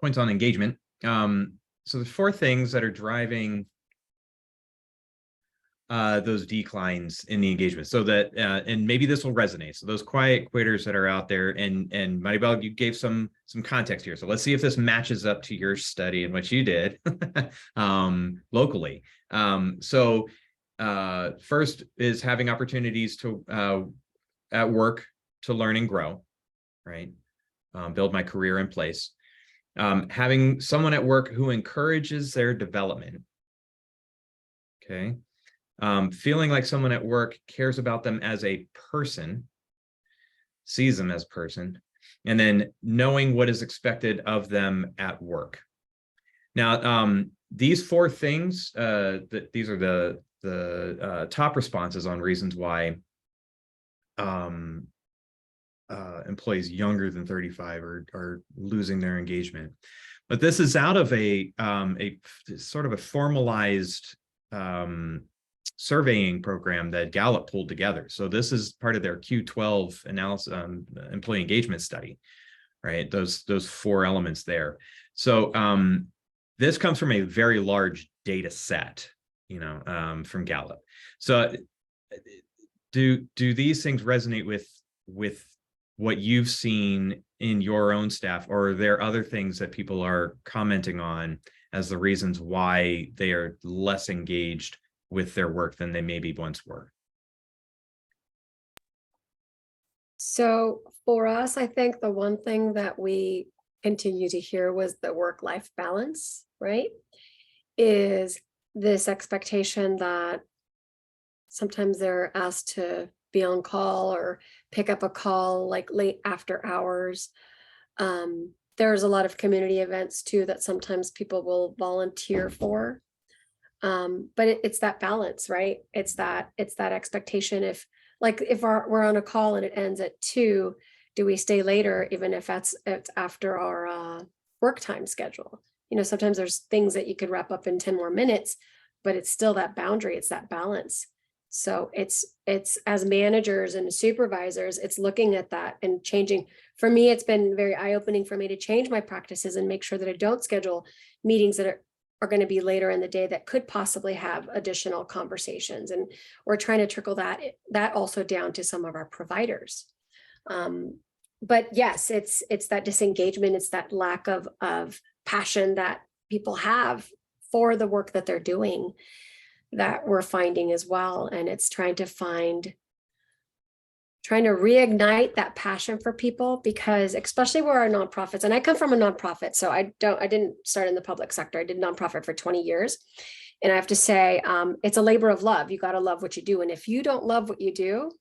points on engagement. So the 4 things that are driving those declines in the engagement, so that and maybe this will resonate. So those quiet quitters that are out there, and Maribel, you gave some context here. So let's see if this matches up to your study and what you did locally. So first is having opportunities to at work to learn and grow, right? Build my career in place. Having someone at work who encourages their development. Okay. Feeling like someone at work cares about them as a person, sees them as a person, and then knowing what is expected of them at work. Now, these 4 things, these are the top responses on reasons why employees younger than 35 are losing their engagement. But this is out of a sort of a formalized surveying program that Gallup pulled together. So this is part of their Q12 analysis, employee engagement study, right? Those 4 elements there. So this comes from a very large data set, you know, from Gallup. So do these things resonate with what you've seen in your own staff, or are there other things that people are commenting on as the reasons why they are less engaged with their work than they maybe once were? So for us, I think the one thing that we continue to hear was the work-life balance, right? Is this expectation that sometimes they're asked to be on call or pick up a call like late after hours. There's a lot of community events too that sometimes people will volunteer for. But it's that balance, right? It's that expectation. If we're on a call and it ends at 2, do we stay later even if it's after our work time schedule? You know, sometimes there's things that you could wrap up in 10 more minutes, but it's still that boundary, it's that balance. So it's as managers and supervisors, it's looking at that and changing. For me, it's been very eye-opening for me to change my practices and make sure that I don't schedule meetings that are going to be later in the day that could possibly have additional conversations. And we're trying to trickle that also down to some of our providers. But yes, it's that disengagement, it's that lack of passion that people have for the work that they're doing that we're finding as well. And it's trying to reignite that passion for people, because especially where our nonprofits, and I come from a nonprofit, so I didn't start in the public sector. I did nonprofit for 20 years. And I have to say, it's a labor of love. You got to love what you do. And if you don't love what you do,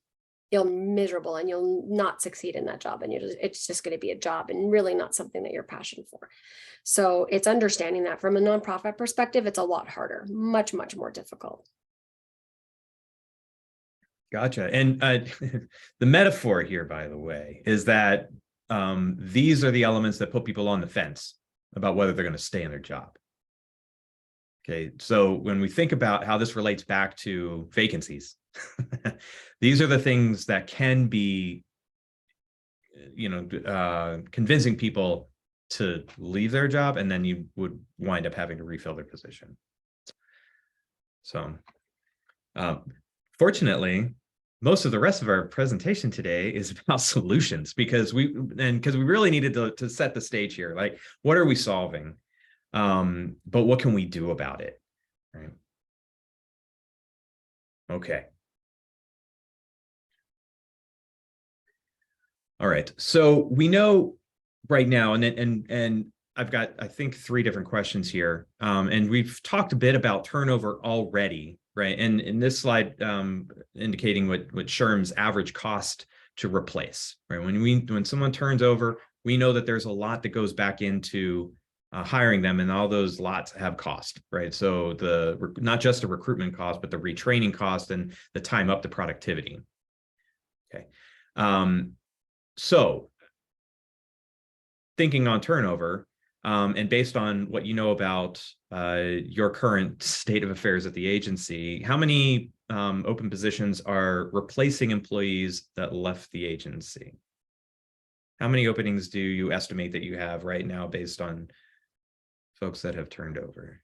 you'll miserable and you'll not succeed in that job. And it's just going to be a job and really not something that you're passionate for. So it's understanding that from a nonprofit perspective, it's a lot harder, much, much more difficult. Gotcha. And the metaphor here, by the way, is that these are the elements that put people on the fence about whether they're going to stay in their job. Okay, so when we think about how this relates back to vacancies, these are the things that can be, you know, convincing people to leave their job, and then you would wind up having to refill their position. So fortunately, most of the rest of our presentation today is about solutions, because we really needed to set the stage here. Like, what are we solving? But what can we do about it? Right. Okay. All right. So we know right now, and I've got, I think, 3 different questions here. And we've talked a bit about turnover already, right? And in this slide, indicating what SHRM's average cost to replace, right? When someone turns over, we know that there's a lot that goes back into hiring them, and all those lots have cost, right? So not just the recruitment cost, but the retraining cost and the time up to productivity. Okay. So thinking on turnover, and based on what you know about your current state of affairs at the agency, how many open positions are replacing employees that left the agency? How many openings do you estimate that you have right now based on folks that have turned over?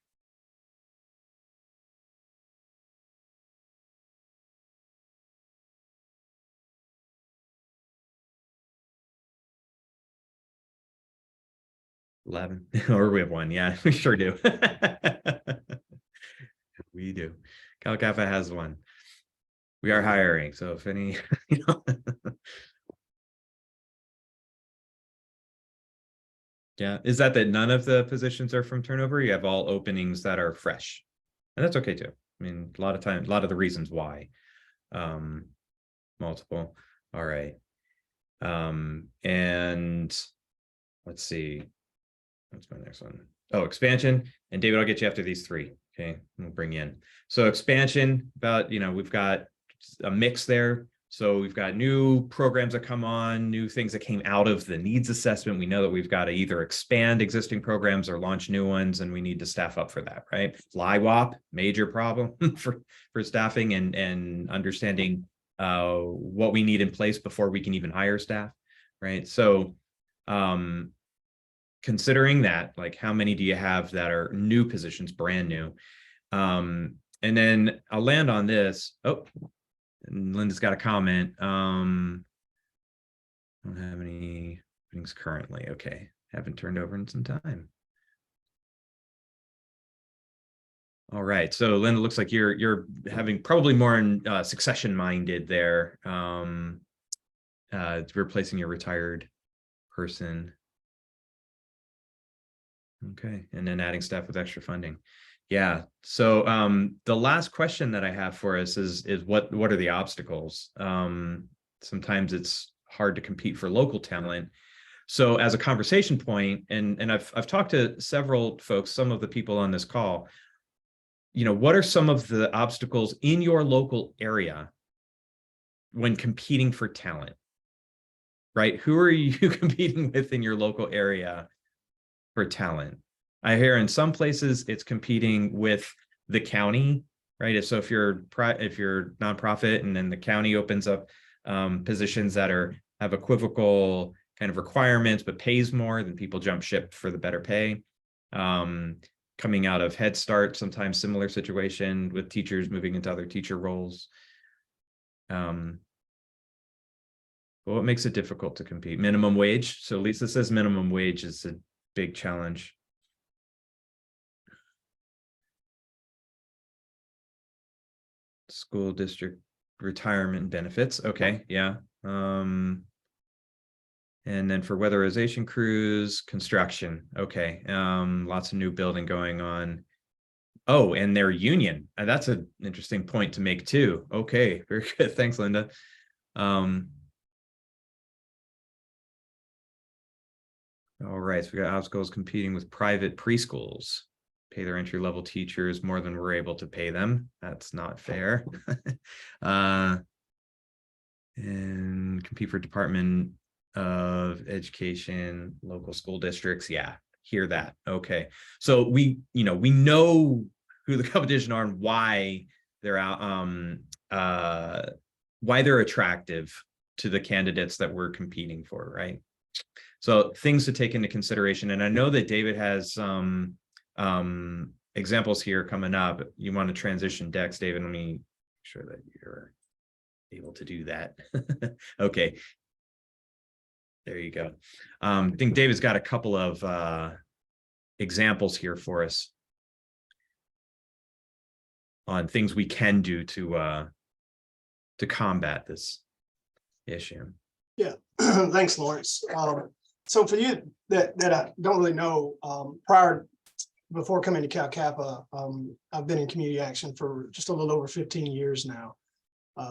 $11, or we have 1. Yeah, we sure do. We do. Cal Kappa has 1. We are hiring, so if any, you know. Yeah, is that none of the positions are from turnover? You have all openings that are fresh, and that's okay too. I mean, a lot of the reasons why, multiple. All right. And let's see, what's my next one? Oh, expansion. And David, I'll get you after these 3. Okay, we'll bring you in. So expansion, about, you know, we've got a mix there. So we've got new programs that come on, new things that came out of the needs assessment. We know that we've got to either expand existing programs or launch new ones, and we need to staff up for that, right? LIWOP, major problem for staffing and understanding what we need in place before we can even hire staff, right? So considering that, like, how many do you have that are new positions, brand new? And then I'll land on this. Oh, and Linda's got a comment. Don't have any things currently. Okay, haven't turned over in some time. All right, so Linda, looks like you're having probably more in succession minded there. Replacing your retired person. Okay, and then adding staff with extra funding. Yeah. So the last question that I have for us is what are the obstacles? Sometimes it's hard to compete for local talent. So as a conversation point, and I've talked to several folks, some of the people on this call, you know, what are some of the obstacles in your local area when competing for talent? Right? Who are you competing with in your local area for talent? I hear in some places it's competing with the county, right? So if you're nonprofit and then the county opens up positions that have equivocal kind of requirements but pays more, then people jump ship for the better pay. Coming out of Head Start, sometimes similar situation with teachers moving into other teacher roles. But what makes it difficult to compete? Minimum wage. So Lisa says minimum wage is a big challenge. School district retirement benefits. Okay, yeah. And then for weatherization crews, construction. Okay, lots of new building going on. Oh, and their union. That's an interesting point to make too. Okay, very good. Thanks, Linda. All right, so we got obstacles competing with private preschools. Pay their entry-level teachers more than we're able to pay them. That's not fair. And compete for Department of Education, local school districts. Yeah, hear that. Okay, so we know who the competition are and why they're out, why they're attractive to the candidates that we're competing for, right? So things to take into consideration. And I know that David has some examples here coming up. You want to transition decks, David? Let me make sure that you're able to do that. Okay. There you go. I think David's got a couple of examples here for us on things we can do to combat this issue. Yeah, thanks, Lawrence. So for you that I don't really know, before coming to Cal Kappa, I've been in community action for just a little over 15 years now.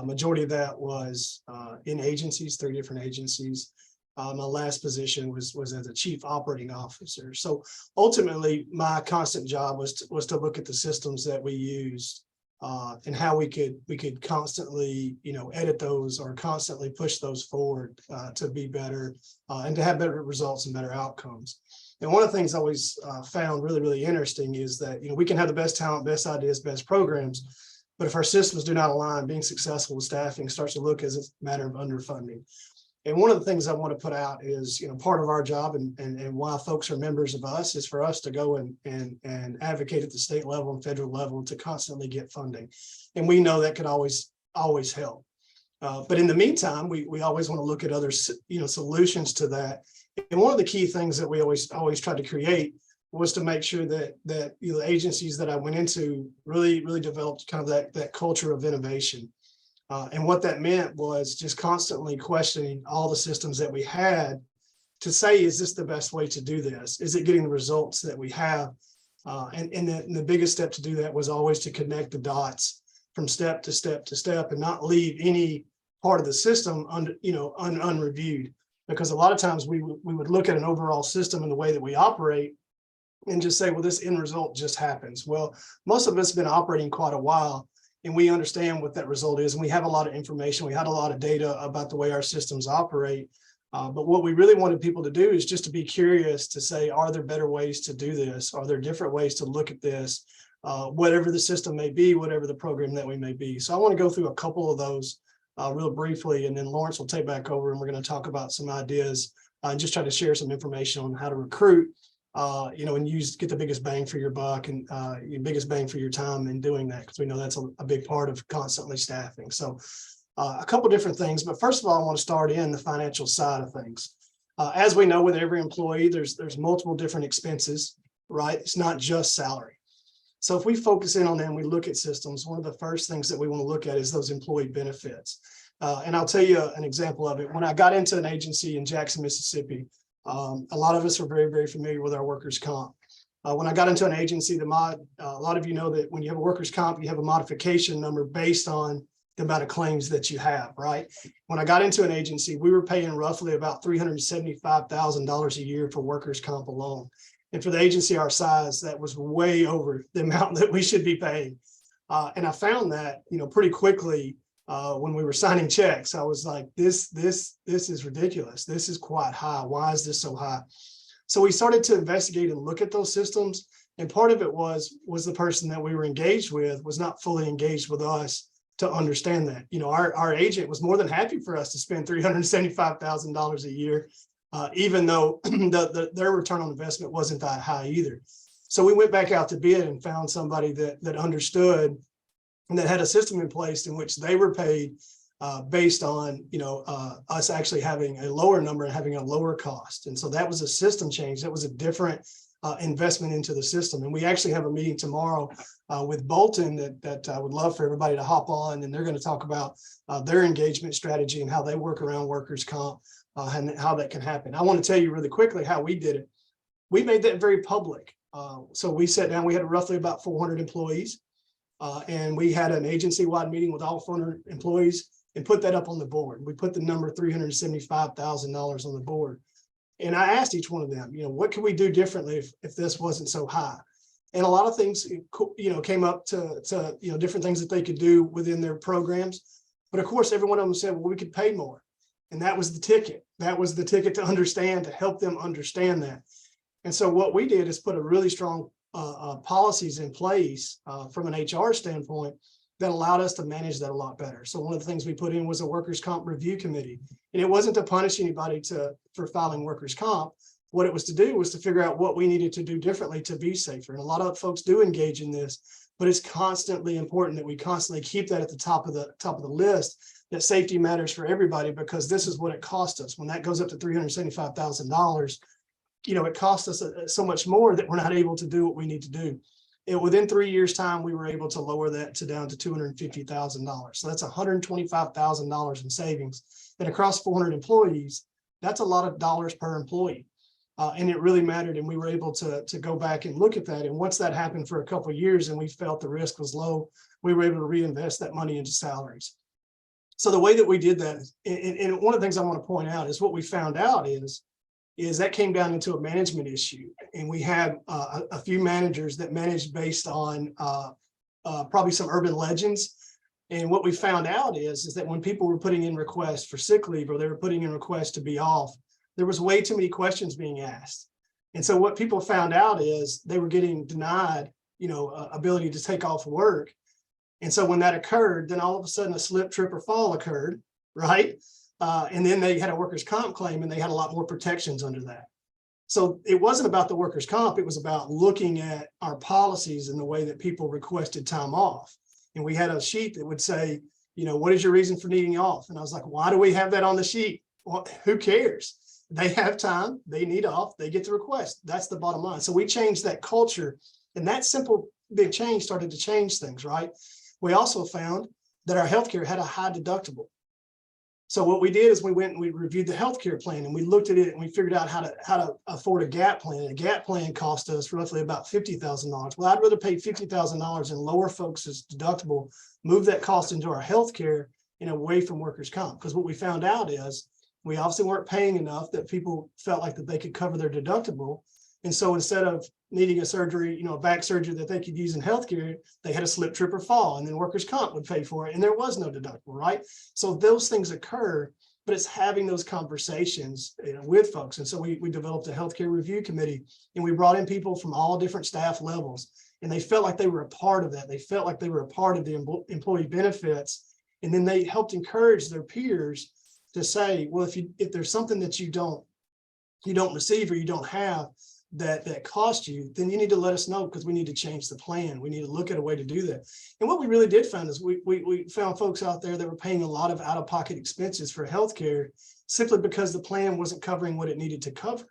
Majority of that was in agencies, 3 different agencies. My last position was as a chief operating officer. So ultimately, my constant job was to look at the systems that we used and how we could constantly, edit those or constantly push those forward to be better and to have better results and better outcomes. And one of the things I always found really, really interesting is that, we can have the best talent, best ideas, best programs, but if our systems do not align, being successful with staffing starts to look as a matter of underfunding. And one of the things I want to put out is, part of our job and why folks are members of us is for us to go and advocate at the state level and federal level to constantly get funding. And we know that could always help. But in the meantime, we always want to look at other, solutions to that. And one of the key things that we always tried to create was to make sure that the agencies that I went into really developed kind of that culture of innovation. And what that meant was just constantly questioning all the systems that we had to say, is this the best way to do this? Is it getting the results that we have? And the biggest step to do that was always to connect the dots from step to step to step and not leave any part of the system unreviewed. Because a lot of times we would look at an overall system and the way that we operate and just say, well, this end result just happens. Well, most of us have been operating quite a while. and we understand what that result is. And we have a lot of information. We had a lot of data about the way our systems operate. But what we really wanted people to do is just to be curious to say, are there better ways to do this? Are there different ways to look at this? Whatever the system may be, whatever the program that we may be. So I want to go through a couple of those real briefly, and then Lawrence will take back over and we're going to talk about some ideas and just try to share some information on how to recruit, and get the biggest bang for your buck and your biggest bang for your time in doing that, because we know that's a big part of constantly staffing. So a couple different things, but first of all, I want to start in the financial side of things. As we know, with every employee, there's multiple different expenses, right? It's not just salary. So if we focus in on them, we look at systems, one of the first things that we want to look at is those employee benefits. And I'll tell you an example of it. When I got into an agency in Jackson, Mississippi, a lot of us are very, very familiar with our workers' comp. When I got into an agency, a lot of you know that when you have a workers' comp, you have a modification number based on the amount of claims that you have, right? When I got into an agency, we were paying roughly about $375,000 a year for workers' comp alone. And for the agency our size, that was way over the amount that we should be paying. And I found that, pretty quickly when we were signing checks, I was like, this is ridiculous. This is quite high. Why is this so high? So we started to investigate and look at those systems. And part of it was the person that we were engaged with was not fully engaged with us to understand that. Our agent was more than happy for us to spend $375,000 a year. Even though their return on investment wasn't that high either. So we went back out to bid and found somebody that understood and that had a system in place in which they were paid based on, us actually having a lower number and having a lower cost. And so that was a system change. That was a different investment into the system. And we actually have a meeting tomorrow with Bolton that I would love for everybody to hop on, and they're going to talk about their engagement strategy and how they work around workers' comp. And how that can happen. I want to tell you really quickly how we did it. We made that very public. So we sat down, we had roughly about 400 employees, and we had an agency-wide meeting with all 400 employees and put that up on the board. We put the number $375,000 on the board. And I asked each one of them, what could we do differently if this wasn't so high? And a lot of things, came up to different things that they could do within their programs. But of course, every one of them said, well, we could pay more. And that was the ticket. That was the ticket to understand, to help them understand that. And so what we did is put a really strong policies in place from an HR standpoint that allowed us to manage that a lot better. So one of the things we put in was a workers' comp review committee. And it wasn't to punish anybody for filing workers' comp. What it was to do was to figure out what we needed to do differently to be safer. And a lot of folks do engage in this, but it's constantly important that we constantly keep that at the top of the list, that safety matters for everybody, because this is what it cost us. When that goes up to $375,000, it costs us so much more that we're not able to do what we need to do. And within 3 years' time, we were able to lower that down to $250,000. So that's $125,000 in savings. And across 400 employees, that's a lot of dollars per employee. And it really mattered. And we were able to go back and look at that. And once that happened for a couple of years and we felt the risk was low, we were able to reinvest that money into salaries. So the way that we did that, and one of the things I want to point out is what we found out is that came down into a management issue. And we had a few managers that managed based on probably some urban legends. And what we found out is that when people were putting in requests for sick leave, or they were putting in requests to be off, there was way too many questions being asked. And so what people found out is they were getting denied, ability to take off work. And so when that occurred, then all of a sudden a slip, trip, or fall occurred, right? And then they had a workers' comp claim, and they had a lot more protections under that. So it wasn't about the workers' comp. It was about looking at our policies and the way that people requested time off. And we had a sheet that would say, what is your reason for needing off? And I was like, why do we have that on the sheet? Well, who cares? They have time, they need off, they get the request. That's the bottom line. So we changed that culture, and that simple big change started to change things, right? We also found that our healthcare had a high deductible. So what we did is we went and we reviewed the healthcare plan, and we looked at it, and we figured out how to afford a gap plan. A gap plan cost us roughly about $50,000. Well, I'd rather pay $50,000 and lower folks' deductible, move that cost into our healthcare and away from workers' comp. Because what we found out is we obviously weren't paying enough that people felt like that they could cover their deductible. And so instead of needing a surgery, a back surgery that they could use in healthcare, they had a slip, trip, or fall, and then workers' comp would pay for it, and there was no deductible, right? So those things occur, but it's having those conversations with folks. And so we developed a healthcare review committee, and we brought in people from all different staff levels, and they felt like they were a part of that. They felt like they were a part of the employee benefits, and then they helped encourage their peers to say, well, if there's something that you don't receive or you don't have that cost you, then you need to let us know, because we need to change the plan. We need to look at a way to do that. And what we really did find is we found folks out there that were paying a lot of out-of-pocket expenses for healthcare simply because the plan wasn't covering what it needed to cover.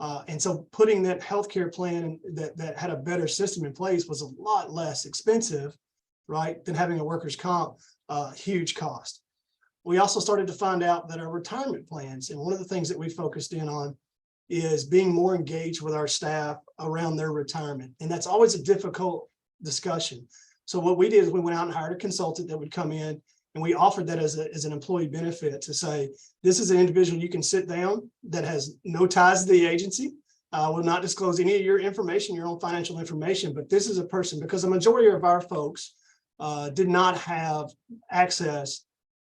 And so putting that healthcare plan that had a better system in place was a lot less expensive, right, than having a workers' comp huge cost. We also started to find out that our retirement plans, and one of the things that we focused in on is being more engaged with our staff around their retirement. And that's always a difficult discussion. So what we did is we went out and hired a consultant that would come in, and we offered that as an employee benefit to say, this is an individual you can sit down that has no ties to the agency, will not disclose any of your information, your own financial information, but this is a person, because the majority of our folks did not have access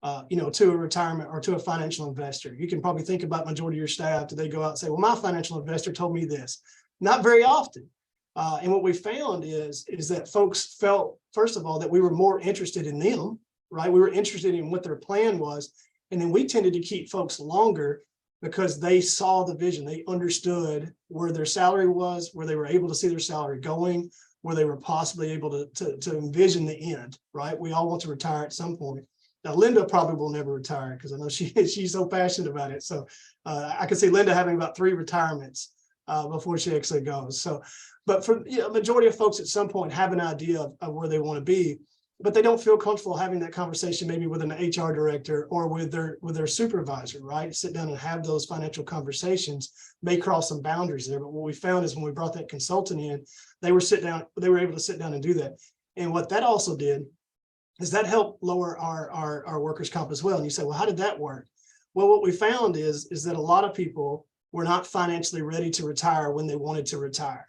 to a retirement or to a financial investor. You can probably think about majority of your staff. Do they go out and say, well, my financial investor told me this? Not very often. And what we found is that folks felt, first of all, that we were more interested in them, right? We were interested in what their plan was. And then we tended to keep folks longer because they saw the vision. They understood where their salary was, where they were able to see their salary going, where they were possibly able to envision the end, right? We all want to retire at some point. Now, Linda probably will never retire because I know she's so passionate about it. So I can see Linda having about 3 retirements before she actually goes. So, but for majority of folks at some point have an idea of where they want to be, but they don't feel comfortable having that conversation maybe with an HR director or with their supervisor, right? Sit down and have those financial conversations, may cross some boundaries there. But what we found is when we brought that consultant in, they were able to sit down and do that. And what that also did is that helped lower our workers' comp as well. And you say, well, how did that work? Well, what we found is that a lot of people were not financially ready to retire when they wanted to retire,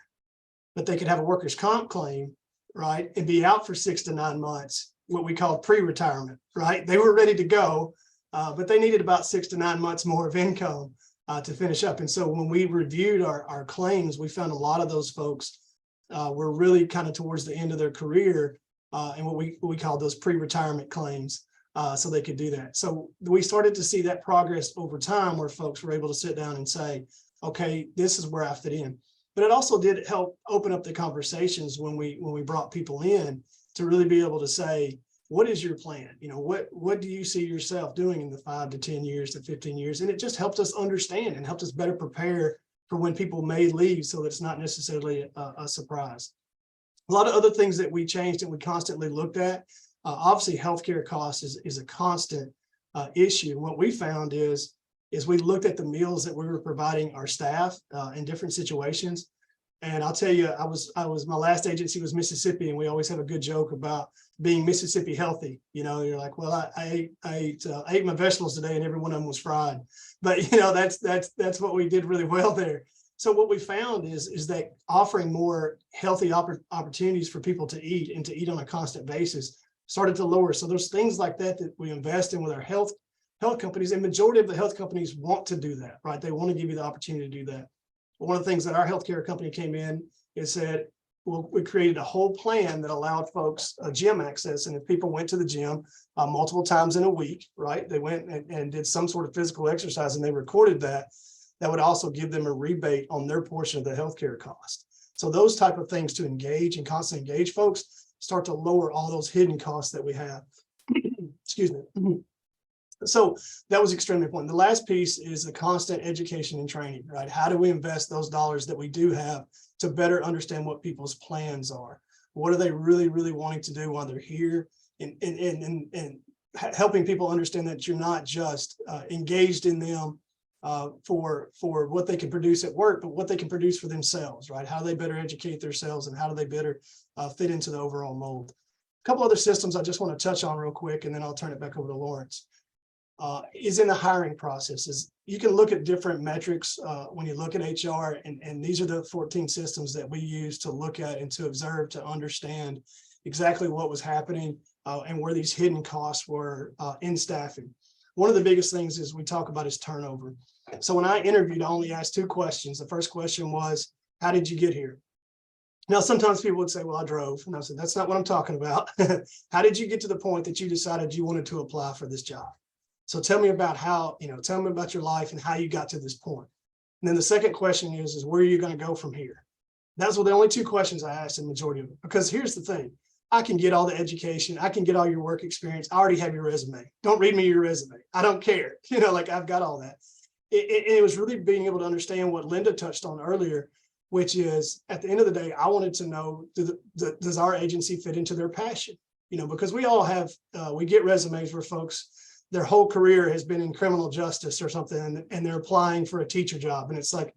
but they could have a workers' comp claim, right, and be out for 6 to 9 months, what we call pre-retirement, right? They were ready to go, but they needed about 6 to 9 months more of income to finish up. And so when we reviewed our claims, we found a lot of those folks were really kind of towards the end of their career, and what we call those pre-retirement claims, so they could do that. So we started to see that progress over time where folks were able to sit down and say, okay, this is where I fit in. But it also did help open up the conversations when we brought people in to really be able to say, what is your plan? What do you see yourself doing in the 5 to 10 years to 15 years? And it just helped us understand and helped us better prepare for when people may leave, so that it's not necessarily a surprise. A lot of other things that we changed and we constantly looked at, obviously healthcare costs is a constant issue. What we found is we looked at the meals that we were providing our staff in different situations. And I'll tell you, my last agency was Mississippi, and we always have a good joke about being Mississippi healthy. You're like, well, I ate my vegetables today and every one of them was fried. But that's what we did really well there. So what we found is that offering more healthy opportunities for people to eat and to eat on a constant basis started to lower. So there's things like that we invest in with our health companies, and majority of the health companies want to do that, right? They want to give you the opportunity to do that. But one of the things that our healthcare company came in and said, well, we created a whole plan that allowed folks gym access. And if people went to the gym multiple times in a week, right, they went and did some sort of physical exercise and they recorded that would also give them a rebate on their portion of the healthcare cost. So those type of things to engage and constantly engage folks start to lower all those hidden costs that we have. Excuse me. So that was extremely important. The last piece is the constant education and training, right? How do we invest those dollars that we do have to better understand what people's plans are? What are they really, really wanting to do while they're here? And helping people understand that you're not just engaged in them for what they can produce at work, but what they can produce for themselves, right? How do they better educate themselves and how do they better fit into the overall mold? A couple other systems I just want to touch on real quick, and then I'll turn it back over to Lawrence. is in the hiring processes. You can look at different metrics when you look at HR, and these are the 14 systems that we use to look at and to observe, to understand exactly what was happening and where these hidden costs were in staffing. One of the biggest things is we talk about is turnover. So when I interviewed, I only asked 2 questions. The first question was, how did you get here? Now, sometimes people would say, well, I drove. And I said, that's not what I'm talking about. How did you get to the point that you decided you wanted to apply for this job? So tell me about how, tell me about your life and how you got to this point. And then the second question is where are you going to go from here? Those were the only 2 questions I asked in the majority of it. Because here's the thing. I can get all the education. I can get all your work experience. I already have your resume. Don't read me your resume. I don't care. I've got all that. It was really being able to understand what Linda touched on earlier, which is at the end of the day, I wanted to know, does our agency fit into their passion? Because we all have, we get resumes where folks, their whole career has been in criminal justice or something, and they're applying for a teacher job. And it's like,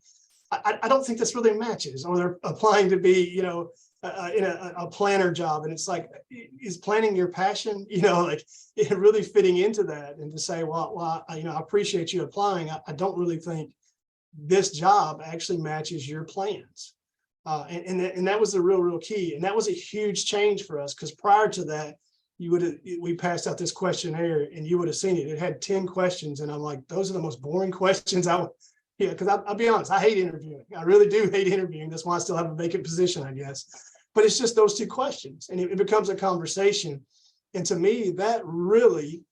I don't think this really matches, or they're applying to be, in a planner job. And it's like, is planning your passion, it really fitting into that, and to say, well, I appreciate you applying. I don't really think this job actually matches your plans. And that was the real key. And that was a huge change for us, because prior to that, we passed out this questionnaire and you would have seen it. It had 10 questions. And I'm like, those are the most boring questions. Because I'll be honest, I hate interviewing. I really do hate interviewing. That's why I still have a vacant position, I guess. But it's just those 2 questions, and it becomes a conversation. And to me, that really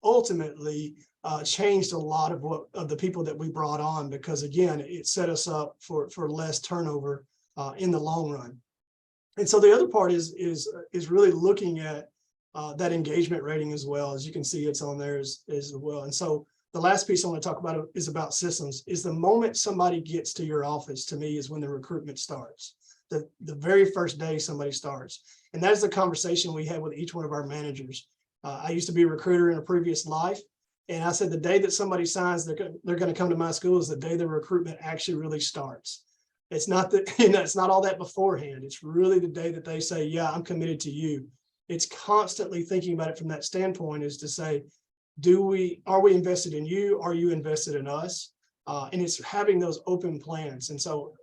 ultimately changed a lot of the people that we brought on, because again, it set us up for less turnover in the long run. And so the other part is really looking at that engagement rating as well. As you can see, it's on there as well. And so the last piece I want to talk about is about systems. Is the moment somebody gets to your office, to me, is when the recruitment starts. The very first day somebody starts. And that is the conversation we had with each one of our managers. I used to be a recruiter in a previous life. And I said, the day that somebody signs, they're going to come to my school is the day the recruitment actually really starts. It's not that, it's not all that beforehand. It's really the day that they say, yeah, I'm committed to you. It's constantly thinking about it from that standpoint, is to say, are we invested in you? Are you invested in us? And it's having those open plans. And so,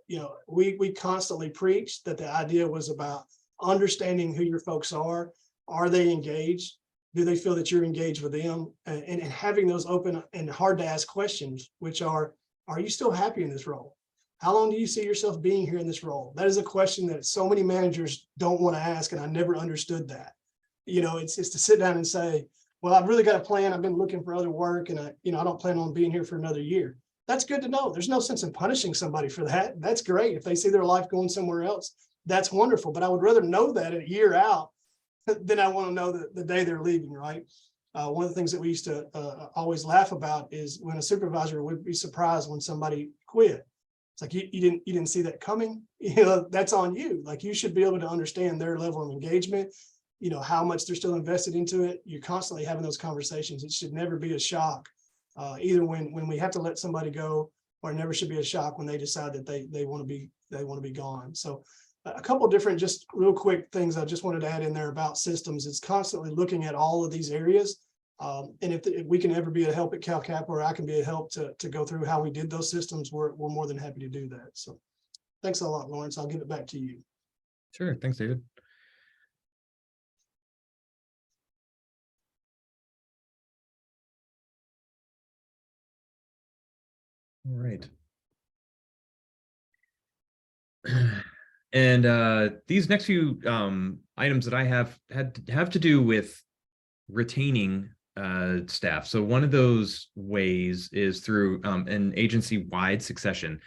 we constantly preach that the idea was about understanding who your folks are. Are they engaged? Do they feel that you're engaged with them? And having those open and hard to ask questions, which are you still happy in this role? How long do you see yourself being here in this role? That is a question that so many managers don't want to ask. And I never understood that. It's to sit down and say, well, I've really got a plan. I've been looking for other work, and I don't plan on being here for another year. That's good to know. There's no sense in punishing somebody for that. That's great. If they see their life going somewhere else, that's wonderful. But I would rather know that a year out than I want to know the day they're leaving, right? One of the things that we used to always laugh about is when a supervisor would be surprised when somebody quit. It's like, you didn't see that coming. That's on you. Like, you should be able to understand their level of engagement, how much they're still invested into it. You're constantly having those conversations. It should never be a shock, either when we have to let somebody go, or it never should be a shock when they decide that they want to be gone. So a couple of different, just real quick things I just wanted to add in there about systems. It's constantly looking at all of these areas. And if we can ever be a help at CalCap, or I can be a help to go through how we did those systems, we're more than happy to do that. So thanks a lot, Lawrence. I'll give it back to you. Sure. Thanks, David. All right. And these next few items that I have to do with retaining staff. So one of those ways is through an agency-wide succession.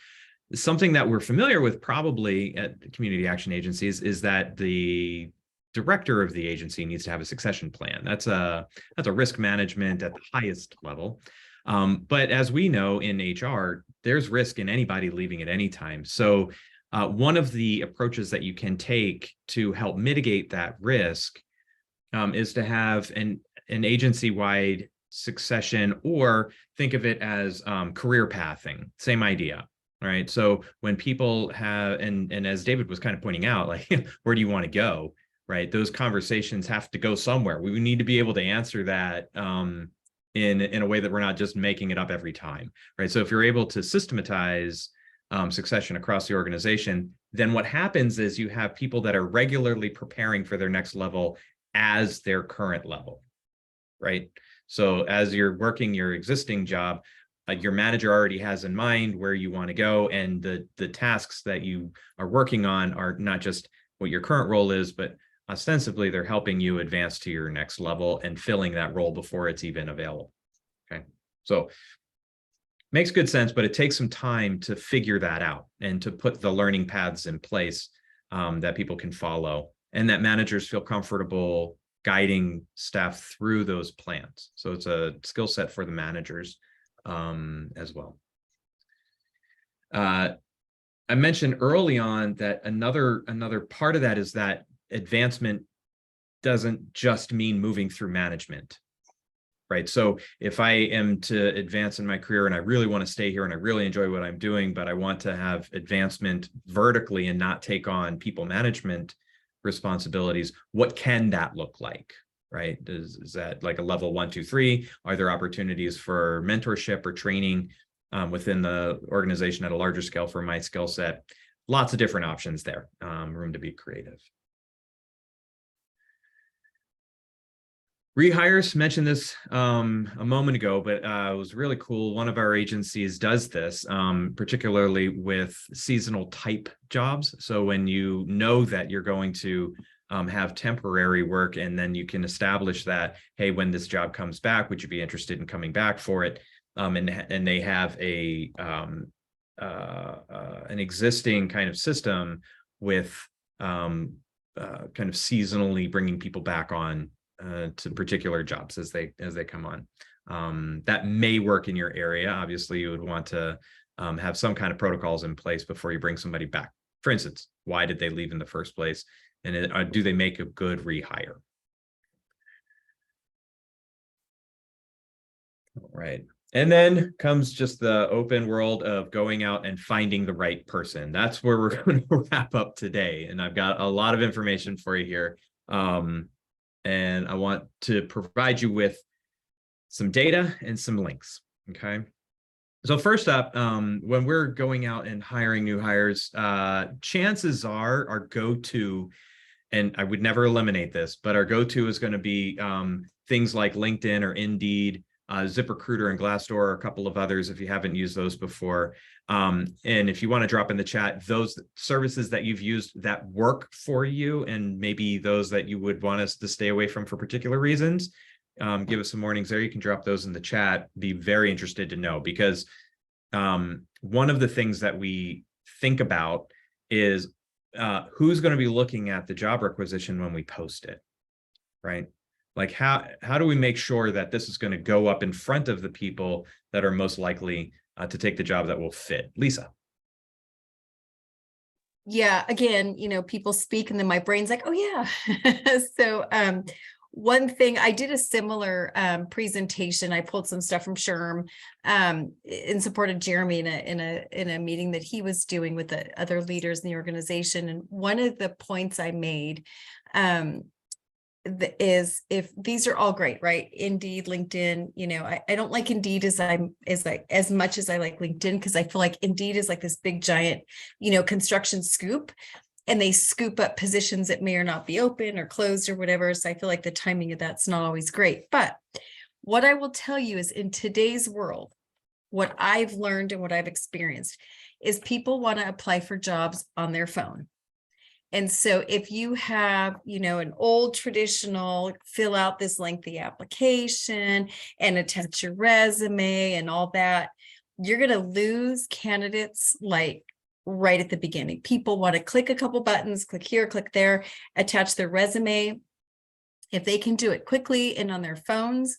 Something that we're familiar with probably at community action agencies is that the director of the agency needs to have a succession plan. That's a risk management at the highest level. But as we know in HR, there's risk in anybody leaving at any time. So one of the approaches that you can take to help mitigate that risk is to have an agency-wide succession, or think of it as career pathing. Same idea, right? So when people have, and as David was kind of pointing out, like, where do you want to go, right? Those conversations have to go somewhere. We need to be able to answer that in a way that we're not just making it up every time, right? So if you're able to systematize succession across the organization, then what happens is you have people that are regularly preparing for their next level as their current level, right? So as you're working your existing job, your manager already has in mind where you want to go, and the tasks that you are working on are not just what your current role is, but ostensibly they're helping you advance to your next level and filling that role before it's even available. Okay, so makes good sense, but it takes some time to figure that out and to put the learning paths in place that people can follow, and that managers feel comfortable guiding staff through those plans. So it's a skill set for the managers as well. I mentioned early on that another part of that is that advancement doesn't just mean moving through management. Right. So if I am to advance in my career and I really want to stay here and I really enjoy what I'm doing, but I want to have advancement vertically and not take on people management responsibilities, what can that look like? Right. Is that like a level 1, 2, 3? Are there opportunities for mentorship or training within the organization at a larger scale for my skill set? Lots of different options there. Room to be creative. Rehires, mentioned this a moment ago, but it was really cool. One of our agencies does this, particularly with seasonal type jobs. So when you know that you're going to have temporary work, and then you can establish that, hey, when this job comes back, would you be interested in coming back for it? And they have an existing kind of system with kind of seasonally bringing people back on to particular jobs as they come on. That may work in your area. Obviously, you would want to have some kind of protocols in place before you bring somebody back. For instance, why did they leave in the first place? And do they make a good rehire? All right. And then comes just the open world of going out and finding the right person. That's where we're going to wrap up today. And I've got a lot of information for you here. And I want to provide you with some data and some links, okay? So first up, when we're going out and hiring new hires, chances are our go-to, and I would never eliminate this, but our go-to is going to be things like LinkedIn or Indeed, ZipRecruiter and Glassdoor, or a couple of others if you haven't used those before. And if you want to drop in the chat those services that you've used that work for you, and maybe those that you would want us to stay away from for particular reasons, give us some warnings there. You can drop those in the chat. Be very interested to know, because one of the things that we think about is who's going to be looking at the job requisition when we post it, right? Like how do we make sure that this is going to go up in front of the people that are most likely to take the job that will fit? Lisa. Yeah, again, people speak and then my brain's like, oh yeah. So one thing, I did a similar presentation. I pulled some stuff from SHRM in support of Jeremy in a meeting that he was doing with the other leaders in the organization. And one of the points I made is, if these are all great, right? Indeed, LinkedIn, I don't like Indeed as much as I like LinkedIn, because I feel like Indeed is like this big giant, construction scoop, and they scoop up positions that may or not be open or closed or whatever. So I feel like the timing of that's not always great. But what I will tell you is, in today's world, what I've learned and what I've experienced is people want to apply for jobs on their phone. And so if you have, an old traditional, fill out this lengthy application and attach your resume and all that, you're going to lose candidates like right at the beginning. People want to click a couple buttons, click here, click there, attach their resume. If they can do it quickly and on their phones,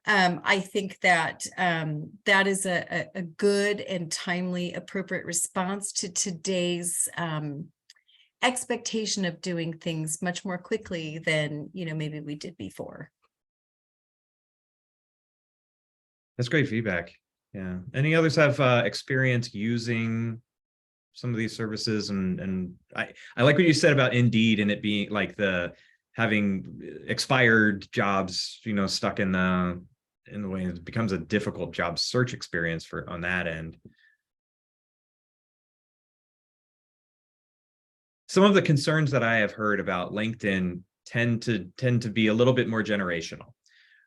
I think that that is a good and timely, appropriate response to today's expectation of doing things much more quickly than maybe we did before. That's great feedback. Yeah. Any others have experience using some of these services? And I like what you said about Indeed and it being like having expired jobs, stuck in in the way it becomes a difficult job search experience for on that end. Some of the concerns that I have heard about LinkedIn tend to be a little bit more generational,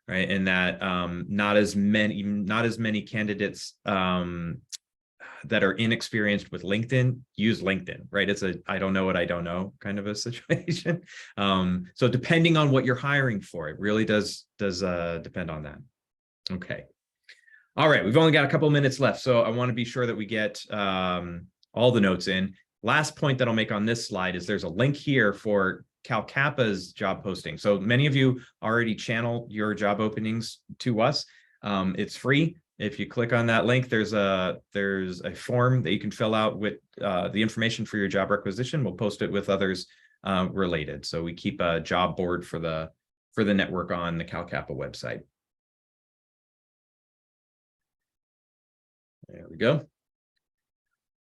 right? In that not as many candidates that are inexperienced with LinkedIn use LinkedIn, right? It's a I don't know what I don't know kind of a situation. So depending on what you're hiring for, it really does depend on that. Okay. All right, we've only got a couple of minutes left, so I want to be sure that we get all the notes in. Last point that I'll make on this slide is there's a link here for CalCappa's job posting. So many of you already channel your job openings to us. It's free. If you click on that link, there's a form that you can fill out with the information for your job requisition. We'll post it with others related. So we keep a job board for the network on the CalCappa website. There we go.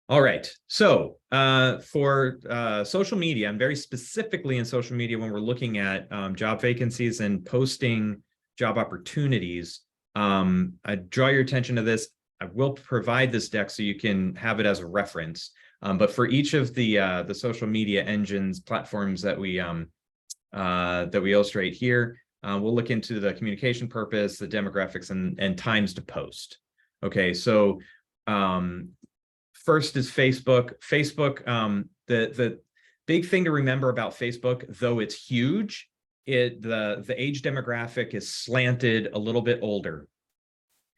All right. So for social media, and very specifically in social media, when we're looking at job vacancies and posting job opportunities, I draw your attention to this. I will provide this deck so you can have it as a reference. But for each of the social media engines, platforms that we illustrate here, we'll look into the communication purpose, the demographics, and times to post. Okay, so first is Facebook. Facebook, the big thing to remember about Facebook, though it's huge, the age demographic is slanted a little bit older.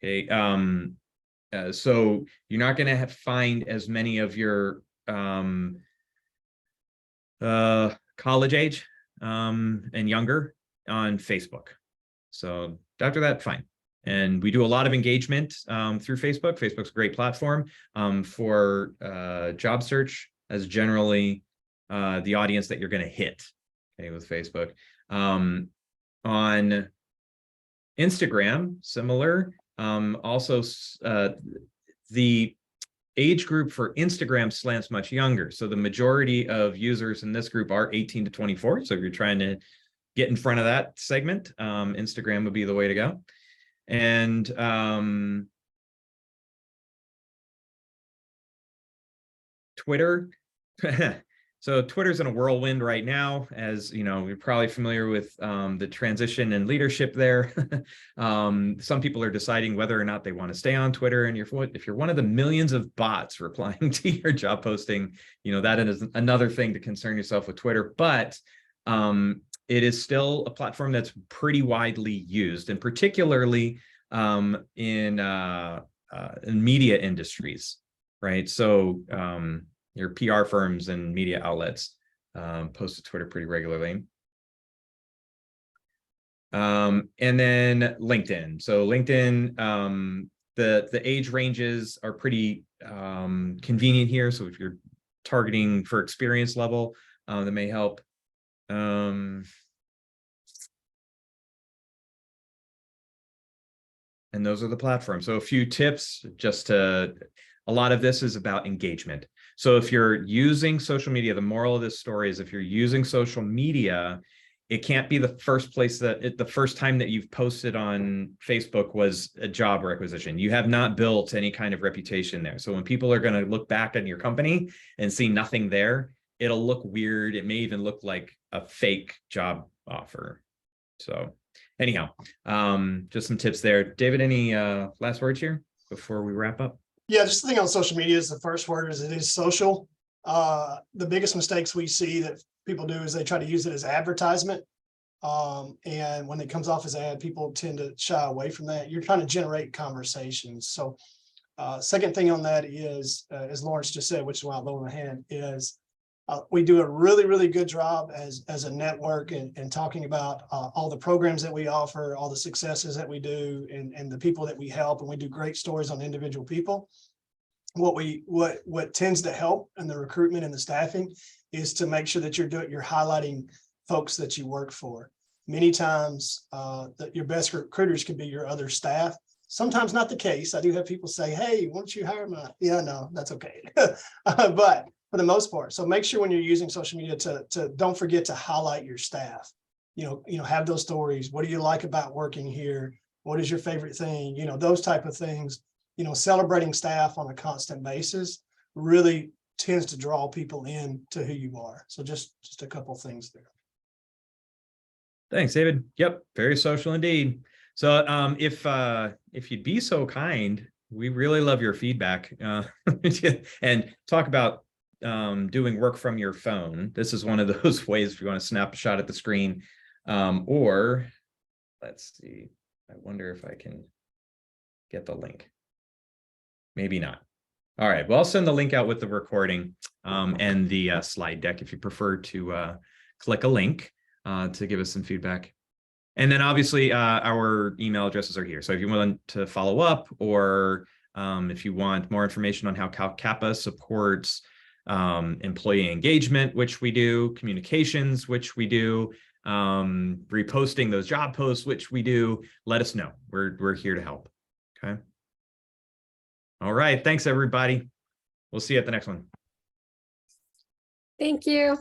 Okay, so you're not going to find as many of your college age and younger on Facebook. So after that, fine. And we do a lot of engagement through Facebook. Facebook's a great platform for job search, as generally the audience that you're going to hit, okay, with Facebook. On Instagram, similar. Also, the age group for Instagram slants much younger. So the majority of users in this group are 18 to 24. So if you're trying to get in front of that segment, Instagram would be the way to go. And Twitter. So Twitter's in a whirlwind right now, as you know, you're probably familiar with the transition in leadership there. Some people are deciding whether or not they want to stay on Twitter. And if you're one of the millions of bots replying to your job posting, you know, that is another thing to concern yourself with Twitter. But it is still a platform that's pretty widely used, and particularly in media industries, right? So your PR firms and media outlets post to Twitter pretty regularly. And then LinkedIn. So LinkedIn, the age ranges are pretty convenient here. So if you're targeting for experience level, that may help. And those are the platforms. So a few tips, a lot of this is about engagement. So if you're using social media, the moral of this story is if you're using social media, it can't be the first time that you've posted on Facebook was a job requisition. You have not built any kind of reputation there. So when people are going to look back on your company and see nothing there, it'll look weird. It may even look like a fake job offer. So anyhow, just some tips there. David, any last words here before we wrap up? Yeah, just the thing on social media is the first word is it is social. The biggest mistakes we see that people do is they try to use it as advertisement. And when it comes off as ad, people tend to shy away from that. You're trying to generate conversations. So second thing on that is, as Lawrence just said, which is why I lower my hand, is we do a really, really good job as a network and talking about all the programs that we offer, all the successes that we do, and the people that we help, and we do great stories on individual people. What tends to help in the recruitment and the staffing is to make sure that you're highlighting folks that you work for. Many times that your best recruiters could be your other staff. Sometimes not the case. I do have people say, hey, why don't you hire my, yeah, no, that's okay. But for the most part, so make sure when you're using social media to don't forget to highlight your staff. You know, have those stories. What do you like about working here? What is your favorite thing? You know, those type of things, you know, celebrating staff on a constant basis really tends to draw people in to who you are. So just a couple things there. Thanks, David. Yep, very social indeed. So if you'd be so kind, we really love your feedback and talk about doing work from your phone. This is one of those ways if you want to snap a shot at the screen. Or let's see, I wonder if I can get the link. Maybe not. All right, well, I'll send the link out with the recording and the slide deck if you prefer to click a link to give us some feedback. And then obviously our email addresses are here. So if you want to follow up, or if you want more information on how Cal Kappa supports employee engagement, which we do, communications, which we do, reposting those job posts, which we do, let us know. We're here to help. Okay. All right. Thanks, everybody. We'll see you at the next one. Thank you.